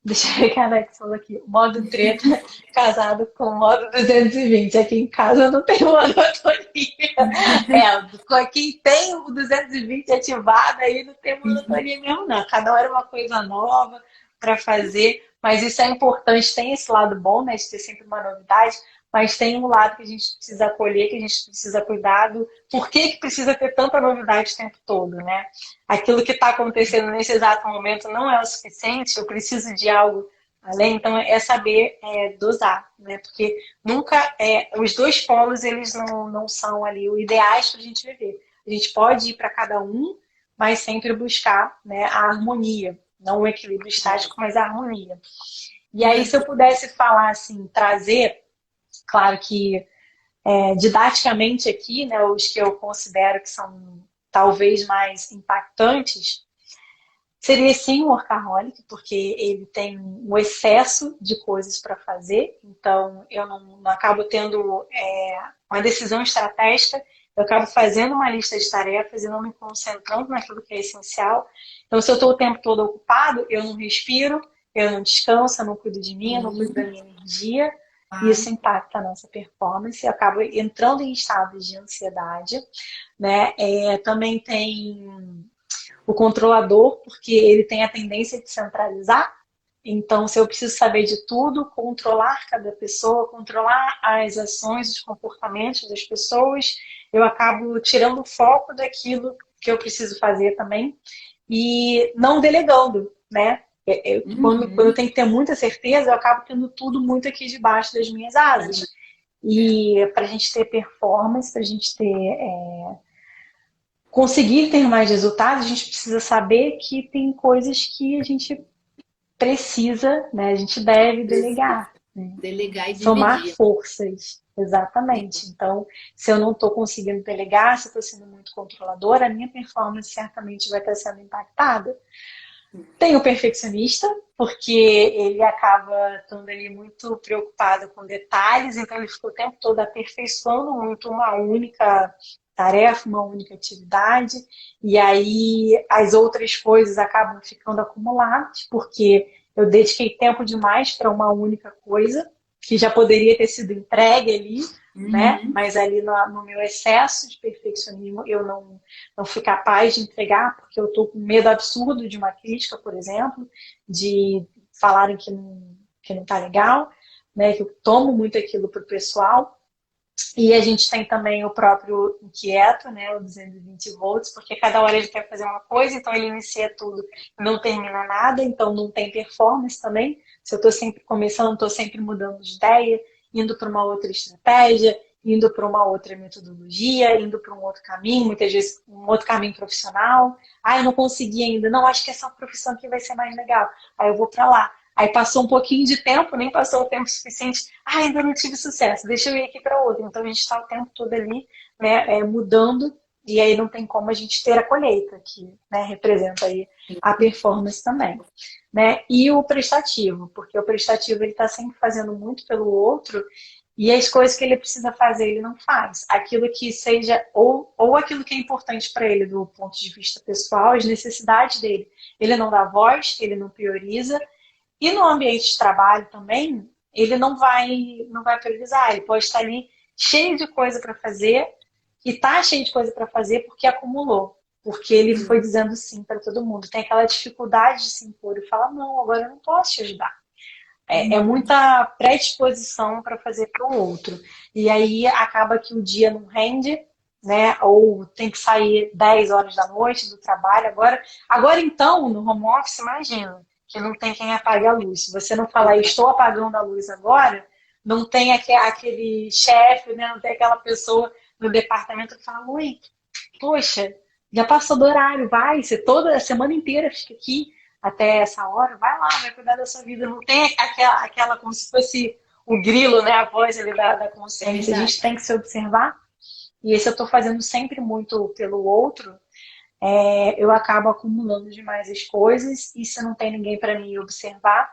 Deixa eu ver o que a Alex falou aqui. Modo treta casado com modo 220. Aqui em casa não tem monotonia. Quem tem o 220 ativado aí não tem monotonia mesmo, não. Cada hora é uma coisa nova para fazer. Mas isso é importante. Tem esse lado bom, né? De ter sempre uma novidade. Mas tem um lado que a gente precisa acolher, que a gente precisa cuidar do por que precisa ter tanta novidade o tempo todo, né? Aquilo que está acontecendo nesse exato momento não é o suficiente, eu preciso de algo além, então é saber dosar, né? Porque nunca, os dois polos, eles não são ali o ideais para a gente viver. A gente pode ir para cada um, mas sempre buscar, né, a harmonia, não o equilíbrio estático, mas a harmonia. E aí, se eu pudesse falar assim, trazer, claro que didaticamente aqui, né, os que eu considero que são talvez mais impactantes, seria sim o workaholic, porque ele tem um excesso de coisas para fazer, então eu não acabo tendo uma decisão estratégica, eu acabo fazendo uma lista de tarefas e não me concentrando naquilo que é essencial. Então, se eu estou o tempo todo ocupado, eu não respiro, eu não descanso, eu não cuido de mim, eu não cuido da minha energia, e Claro. isso impacta a nossa performance, eu acabo entrando em estados de ansiedade, né? Também tem o controlador, porque ele tem a tendência de centralizar. Então, se eu preciso saber de tudo, controlar cada pessoa, controlar as ações, os comportamentos das pessoas, eu acabo tirando o foco daquilo que eu preciso fazer também e não delegando, né? Quando eu Uhum. tenho que ter muita certeza, eu acabo tendo tudo muito aqui debaixo das minhas asas. É. E para a gente ter performance, para a gente ter conseguir ter mais resultados, a gente precisa saber que tem coisas que a gente precisa, né? A gente deve Precisa delegar, né? delegar e Somar dividir. forças, exatamente. Então, se eu não estou conseguindo delegar, se eu estou sendo muito controladora, a minha performance certamente vai estar sendo impactada. Tem o perfeccionista, porque ele acaba estando ali muito preocupado com detalhes, então ele fica o tempo todo aperfeiçoando muito uma única tarefa, uma única atividade, e aí as outras coisas acabam ficando acumuladas, porque eu dediquei tempo demais para uma única coisa, que já poderia ter sido entregue ali, né? Uhum. Mas ali no meu excesso de perfeccionismo eu não fui capaz de entregar, porque eu estou com medo absurdo de uma crítica, por exemplo, de falarem que não tá legal, né? Que eu tomo muito aquilo pro pessoal. E a gente tem também o próprio inquieto, né? O 220 volts, porque cada hora ele quer fazer uma coisa, então ele inicia tudo, não termina nada, então não tem performance também. Se eu estou sempre começando, estou sempre mudando de ideia, indo para uma outra estratégia, indo para uma outra metodologia, indo para um outro caminho, muitas vezes um outro caminho profissional. Ah, eu não consegui ainda. Não, acho que essa profissão aqui vai ser mais legal. Aí eu vou para lá. Aí passou um pouquinho de tempo, nem passou o tempo suficiente. Ah, ainda não tive sucesso, deixa eu ir aqui para outra. Então a gente está o tempo todo ali, né, mudando, e aí não tem como a gente ter a colheita, que, né, representa aí a performance também. Né? E o prestativo, porque o prestativo ele está sempre fazendo muito pelo outro, e as coisas que ele precisa fazer ele não faz. Aquilo que seja, ou aquilo que é importante para ele do ponto de vista pessoal, as necessidades dele. Ele não dá voz, ele não prioriza, e no ambiente de trabalho também, ele não vai priorizar. Ele pode estar ali cheio de coisa para fazer e tá cheio de coisa para fazer porque acumulou. Porque ele foi dizendo sim para todo mundo. Tem aquela dificuldade de se impor e falar, não, agora eu não posso te ajudar. É Uhum. muita predisposição para fazer para o outro. E aí acaba que o dia não rende, né? Ou tem que sair 10 horas da noite do trabalho. Agora então, no home office, imagina, que não tem quem apague a luz. Se você não falar, Exato. estou apagando a luz agora, não tem aquele chefe, né? Não tem aquela pessoa no departamento que fala, oi, poxa, já passou do horário, vai, você toda a semana inteira fica aqui até essa hora, vai lá, vai cuidar da sua vida. Não tem aquela como se fosse o grilo, né? A voz ali da É consciência. A gente verdade. tem que se observar. E esse eu estou fazendo sempre muito pelo outro, eu acabo acumulando demais as coisas e se não tem ninguém para me observar,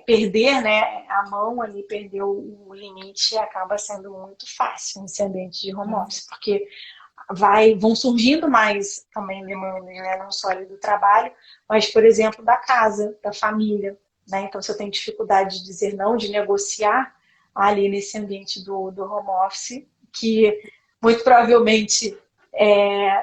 perder, né, a mão ali, perder o limite acaba sendo muito fácil nesse ambiente de home office, porque vão surgindo mais também demandas, né? Não só ali do trabalho, mas, por exemplo, da casa, da família. Né? Então, se eu tenho dificuldade de dizer não, de negociar ali nesse ambiente do home office, que muito provavelmente,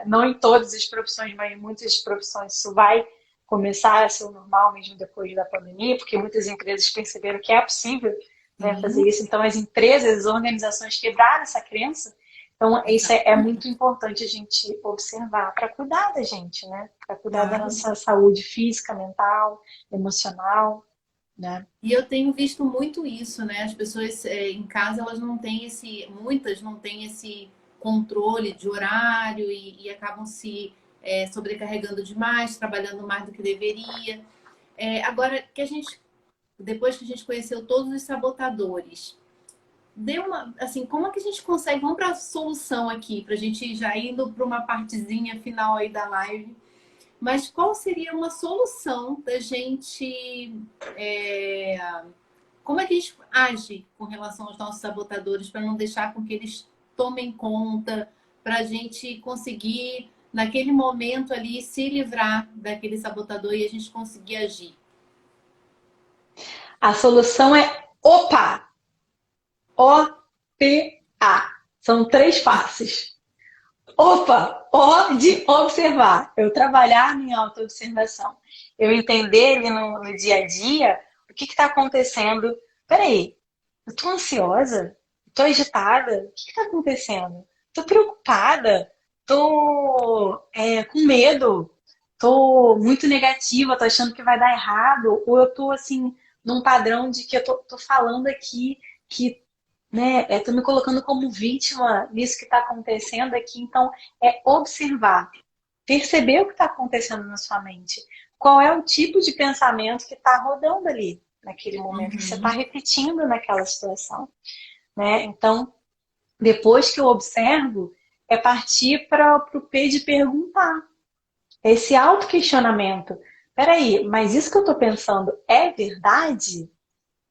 não em todas as profissões, mas em muitas profissões isso vai começar a ser o normal mesmo depois da pandemia, porque muitas empresas perceberam que é possível, né, fazer Sim, isso. Então, as empresas, as organizações quebraram essa crença. Então, isso é muito exatamente. importante a gente observar para cuidar da gente, né? Para cuidar da Claro. nossa saúde física, mental, emocional, né? E eu tenho visto muito isso, né? As pessoas em casa, elas não têm muitas não têm esse controle de horário e acabam se sobrecarregando demais, trabalhando mais do que deveria. Agora que depois que a gente conheceu todos os sabotadores, dê uma, assim, como é que a gente consegue, vamos para a solução aqui, para a gente já indo para uma partezinha final aí da live, mas qual seria uma solução da gente, é, como é que a gente age com relação aos nossos sabotadores para não deixar com que eles tomem conta, para a gente conseguir, naquele momento ali, se livrar daquele sabotador e a gente conseguir agir? A solução é OPA. OPA. São 3 passos. Opa, O de observar. Eu trabalhar a minha autoobservação. Eu entender ali no dia a dia o que está acontecendo. Peraí, eu tô ansiosa? Tô agitada? O que está acontecendo? Tô preocupada? Tô com medo? Tô muito negativa? Tô achando que vai dar errado? Ou eu tô assim, num padrão de que eu tô falando aqui que, né, tô me colocando como vítima nisso que está acontecendo aqui. Então, é observar, perceber o que está acontecendo na sua mente. Qual é o tipo de pensamento que está rodando ali, naquele momento, que você está Uhum. repetindo naquela situação, né? Então, depois que eu observo, é partir para o P de perguntar. Esse autoquestionamento. Peraí, mas isso que eu estou pensando é verdade?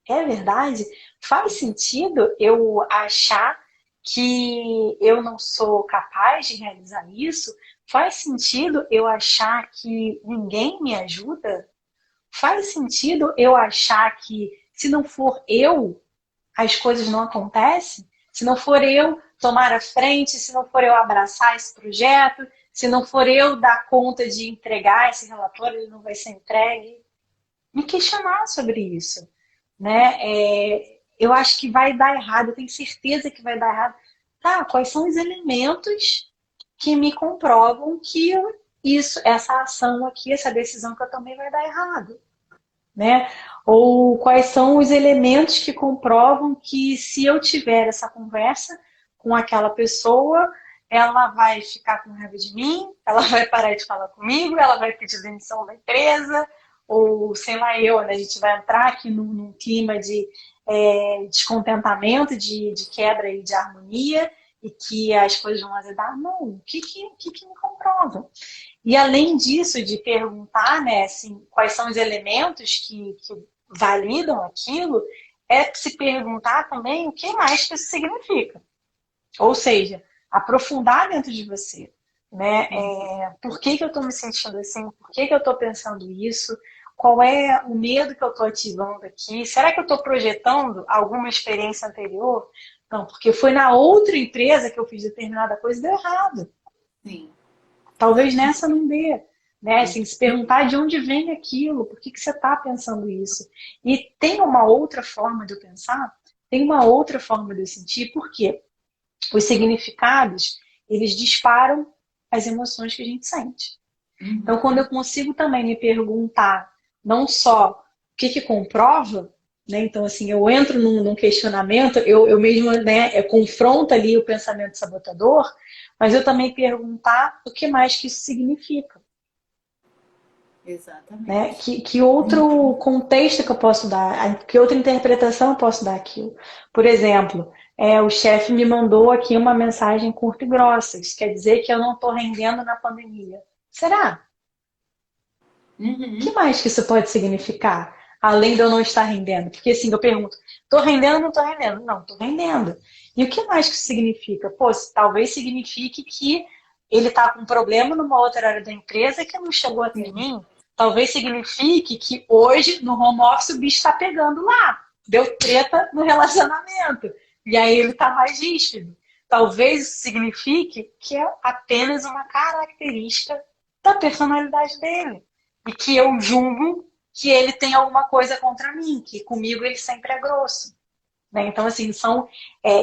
É verdade? Faz sentido eu achar que eu não sou capaz de realizar isso? Faz sentido eu achar que ninguém me ajuda? Faz sentido eu achar que se não for eu, as coisas não acontecem? Se não for eu tomar a frente, se não for eu abraçar esse projeto, se não for eu dar conta de entregar esse relatório, ele não vai ser entregue? Me questionar sobre isso, né? Eu acho que vai dar errado, eu tenho certeza que vai dar errado. Tá, quais são os elementos que me comprovam que essa ação aqui, essa decisão que eu tomei vai dar errado, né? Ou quais são os elementos que comprovam que se eu tiver essa conversa com aquela pessoa, ela vai ficar com raiva de mim, ela vai parar de falar comigo, ela vai pedir demissão da empresa, ou sei lá eu, né? A gente vai entrar aqui num clima de descontentamento, de quebra aí de harmonia, e que as coisas vão azedar. Não, o que me comprova? E além disso, de perguntar, né, assim, quais são os elementos que validam aquilo, é se perguntar também o que mais que isso significa. Ou seja, aprofundar dentro de você. Né? Por que eu estou me sentindo assim? Por que eu estou pensando isso? Qual é o medo que eu estou ativando aqui? Será que eu estou projetando alguma experiência anterior? Não, porque foi na outra empresa que eu fiz determinada coisa e deu errado. Sim, Talvez exatamente. nessa não dê. Né? Assim, se perguntar de onde vem aquilo, por que você está pensando isso? E tem uma outra forma de eu pensar, tem uma outra forma de eu sentir, por quê? Os significados, eles disparam as emoções que a gente sente. Então, quando Uhum. eu consigo também me perguntar não só o que comprova, né? Então, assim, eu entro num questionamento, eu mesmo, né, confronto ali o pensamento sabotador, mas eu também perguntar o que mais que isso significa. Né? Exatamente. Que outro contexto que eu posso dar, que outra interpretação eu posso dar aquilo. Por exemplo, o chefe me mandou aqui uma mensagem curta e grossa. Isso quer dizer que eu não estou rendendo na pandemia. Será? O que Uhum. mais que isso pode significar? Além de eu não estar rendendo? Porque assim, eu pergunto, estou rendendo ou não estou rendendo? Não, estou rendendo. E o que mais que isso significa? Pô, talvez signifique que ele está com um problema numa outra área da empresa que não chegou até Sim. mim. Talvez signifique que hoje, no home office, o bicho está pegando lá. Deu treta no relacionamento. E aí ele está mais ríspido. Talvez isso signifique que é apenas uma característica da personalidade dele e que eu julgo que ele tem alguma coisa contra mim, que comigo ele sempre é grosso. Né? Então, assim, são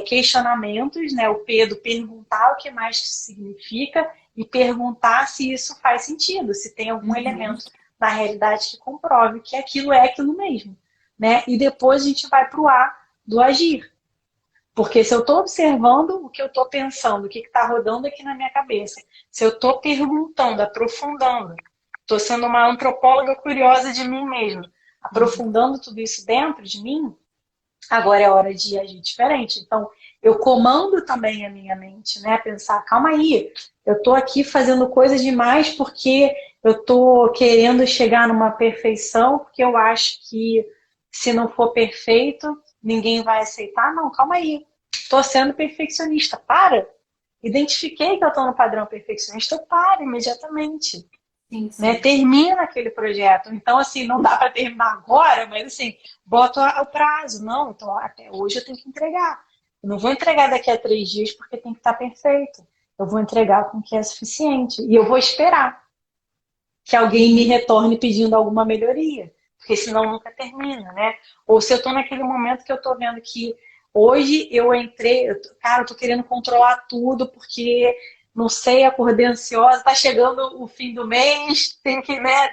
questionamentos, né? O Pedro perguntar o que mais isso significa e perguntar se isso faz sentido, se tem algum Uhum. elemento na realidade que comprove que aquilo é aquilo mesmo. Né? E depois a gente vai para o A do agir. Porque se eu estou observando o que eu estou pensando, o que está rodando aqui na minha cabeça, se eu estou perguntando, aprofundando, estou sendo uma antropóloga curiosa de mim mesma, Uhum. aprofundando tudo isso dentro de mim, agora é hora de agir diferente. Então, eu comando também a minha mente, né? Pensar, calma aí, eu tô aqui fazendo coisas demais porque eu tô querendo chegar numa perfeição, porque eu acho que se não for perfeito, ninguém vai aceitar. Não, calma aí. Tô sendo perfeccionista. Para. Identifiquei que eu tô no padrão perfeccionista, eu paro imediatamente, Sim, né? sim. Termina aquele projeto. Então, assim, não dá para terminar agora, mas assim, boto o prazo. Não, então até hoje eu tenho que entregar. Eu não vou entregar daqui a 3 dias porque tem que estar perfeito. Eu vou entregar com o que é suficiente. E eu vou esperar que alguém me Uhum. retorne pedindo alguma melhoria. Porque senão nunca termina, né? Ou se eu estou naquele momento que eu estou vendo que hoje eu entrei, cara, eu tô querendo controlar tudo porque não sei, acordei ansiosa, tá chegando o fim do mês, tem que, né,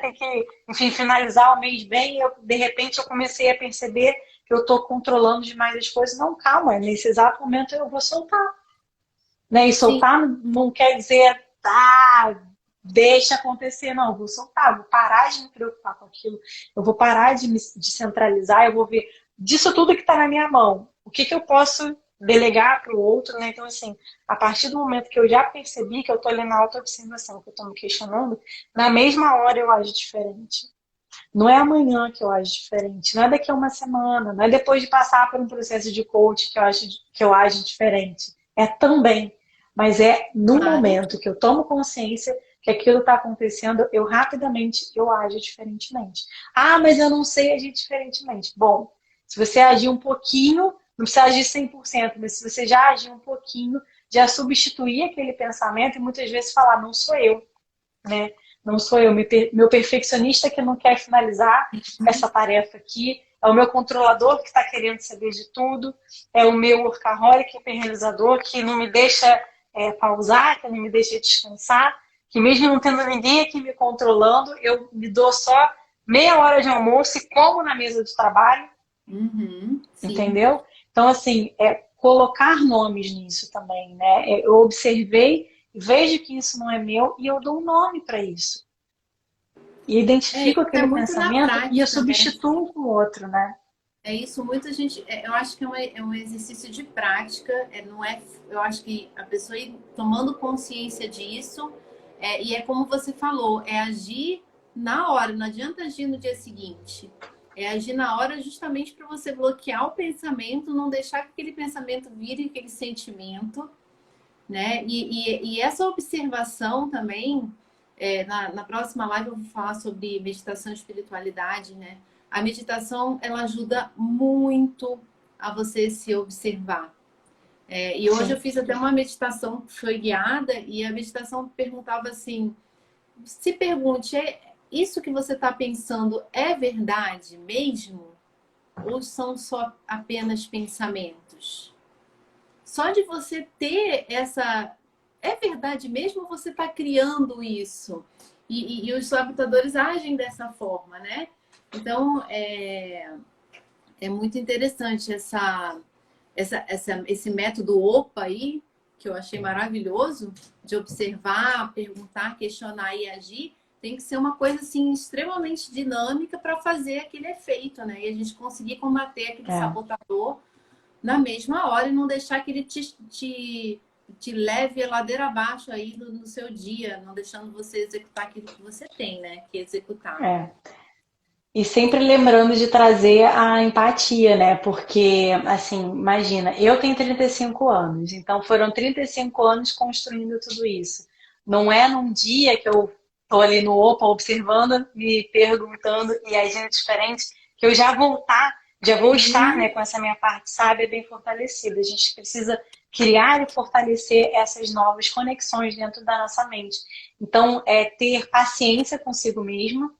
enfim, finalizar o mês bem, de repente eu comecei a perceber que eu tô controlando demais as coisas. Não, calma, nesse exato momento eu vou soltar, né? E Sim, soltar não quer dizer, tá, deixa acontecer, não, eu vou soltar, eu vou parar de me preocupar com aquilo, eu vou parar de centralizar, eu vou ver disso tudo que está na minha mão, o que eu posso delegar para o outro, né? Então, assim, a partir do momento que eu já percebi que eu estou ali na autoobservação, que eu estou me questionando, na mesma hora eu ajo diferente. Não é amanhã que eu ajo diferente, não é daqui a uma semana, não é depois de passar por um processo de coach que eu ajo diferente. É também, mas é no claro. momento que eu tomo consciência que aquilo está acontecendo, eu rapidamente eu ajo diferentemente. Ah, mas eu não sei agir diferentemente. Bom, se você agir um pouquinho, não precisa agir 100%, mas se você já agir um pouquinho, já substituir aquele pensamento e muitas vezes falar, não sou eu, né? Não sou eu, meu perfeccionista que não quer finalizar essa tarefa aqui, é o meu controlador que está querendo saber de tudo, é o meu workaholic hiperrealizador que não me deixa pausar, que não me deixa descansar, que mesmo não tendo ninguém aqui me controlando, eu me dou só meia hora de almoço e como na mesa de trabalho, Uhum. Sim. entendeu? Então, assim, colocar nomes nisso também, né? Eu observei, vejo que isso não é meu e eu dou um nome para isso. E É, identifico isso é aquele muito na pensamento e eu prática, né? substituo com outro, né? É isso, muita gente. Eu acho que é um exercício de prática, não é. Eu acho que a pessoa ir tomando consciência disso, e é como você falou, é agir na hora, não adianta agir no dia seguinte. É agir na hora justamente para você bloquear o pensamento, não deixar que aquele pensamento vire aquele sentimento, né? E essa observação também, na próxima live eu vou falar sobre meditação e espiritualidade, né? A meditação, ela ajuda muito a você se observar. E hoje eu Sim. fiz até uma meditação que foi guiada e a meditação perguntava assim, se pergunte, isso que você está pensando é verdade mesmo? Ou são só apenas pensamentos? Só de você ter essa. É verdade mesmo ou você está criando isso? E os sabotadores agem dessa forma, né? Então, é muito interessante esse método OPA aí, que eu achei maravilhoso, de observar, perguntar, questionar e agir. Tem que ser uma coisa assim extremamente dinâmica para fazer aquele efeito, né? E a gente conseguir combater aquele É. sabotador na mesma hora e não deixar que ele te leve a ladeira abaixo aí no seu dia, não deixando você executar aquilo que você tem, né? Que executar. É. E sempre lembrando de trazer a empatia, né? Porque, assim, imagina, eu tenho 35 anos, então foram 35 anos construindo tudo isso. Não é num dia que eu tô ali no OPA observando, me perguntando e agindo diferente, que eu já vou estar, né, Sim, com essa minha parte sábia bem fortalecida. A gente precisa criar e fortalecer essas novas conexões dentro da nossa mente. Então, é ter paciência consigo mesmo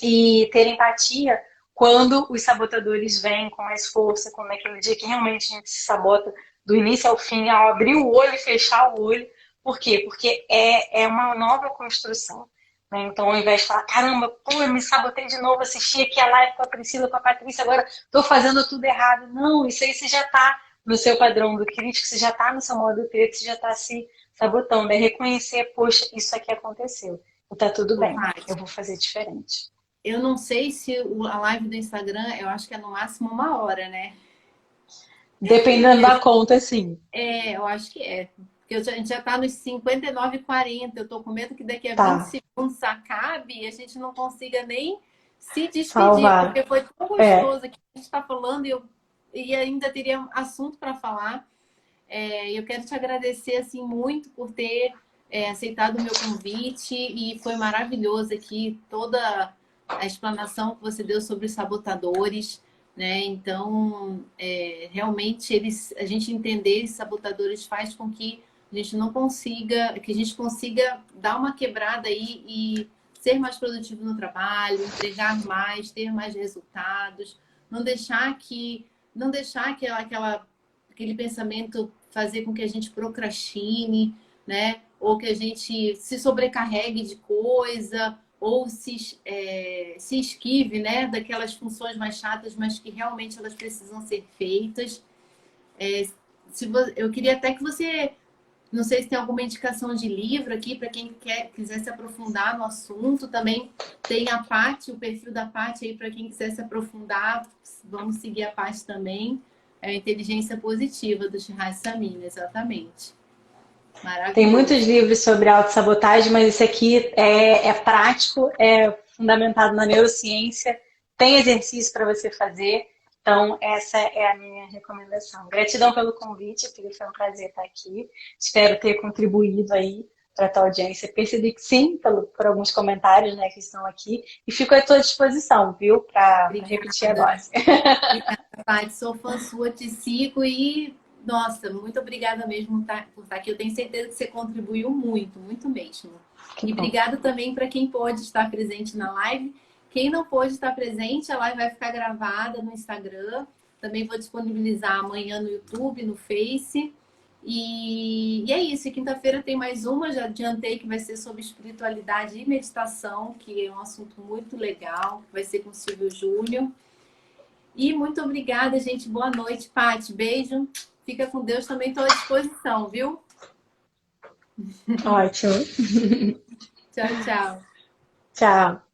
e ter empatia quando os sabotadores vêm com mais força, quando é aquele dia que realmente a gente se sabota do início ao fim, ao abrir o olho e fechar o olho. Por quê? Porque é uma nova construção. Né? Então, ao invés de falar, caramba, pô, eu me sabotei de novo, assisti aqui a live com a Priscila, com a Patrícia, agora estou fazendo tudo errado. Não, isso aí você já está no seu padrão do crítico, você já está no seu modo crítico, você já está se sabotando. É reconhecer, poxa, isso aqui aconteceu. E tá tudo ô, bem, eu Paty, vou fazer diferente. eu não sei se a live do Instagram, eu acho que é no máximo 1 hora, né? Dependendo da conta, sim. Eu acho que é. Porque a gente já está nos 59 40. Eu estou com medo que daqui a 20 Tá, segundos acabe e a gente não consiga nem se despedir, salvar. porque foi tão É, gostoso que a gente está falando e ainda teria assunto para falar. Eu quero te agradecer assim muito por ter aceitado o meu convite e foi maravilhoso aqui toda a explanação que você deu sobre os sabotadores, né? Então, realmente a gente entender esses sabotadores faz com que a gente não consiga, que a gente consiga dar uma quebrada aí e ser mais produtivo no trabalho, entregar mais, ter mais resultados, não deixar aquele pensamento fazer com que a gente procrastine, né? Ou que a gente se sobrecarregue de coisa, ou se esquive, né? Daquelas funções mais chatas, mas que realmente elas precisam ser feitas. Eu queria até que você, não sei se tem alguma indicação de livro aqui para quem quiser se aprofundar no assunto. Também tem a Paty, o perfil da Paty aí para quem quiser se aprofundar. Vamos seguir a Paty também. É a inteligência positiva do Shiraz Samin, exatamente. tem muitos Maravilhoso. livros sobre autossabotagem, mas esse aqui é prático, é fundamentado na neurociência, tem exercício para você fazer. Então, essa é a minha recomendação. Gratidão pelo convite, Felipe, foi um prazer estar aqui. Espero ter contribuído aí para a tua audiência. Percebi que sim, por alguns comentários, né, que estão aqui. E fico à tua disposição, viu, para repetir agora. Obrigada. Obrigada, Paty. Sou fã sua, te sigo e, nossa, muito obrigada mesmo por estar aqui. Eu tenho certeza que você contribuiu muito, muito mesmo. Que E bom. obrigada também para quem pôde estar presente na live. Quem não pôde estar presente, a live vai ficar gravada no Instagram. Também vou disponibilizar amanhã no YouTube, no Face. E é isso. E quinta-feira tem mais uma, já adiantei que vai ser sobre espiritualidade e meditação, que é um assunto muito legal, vai ser com o Silvio Júnior. E muito obrigada, gente. Boa noite, Paty. Beijo. Fica com Deus, também estou à disposição, viu? Ótimo. Tchau, tchau. Tchau.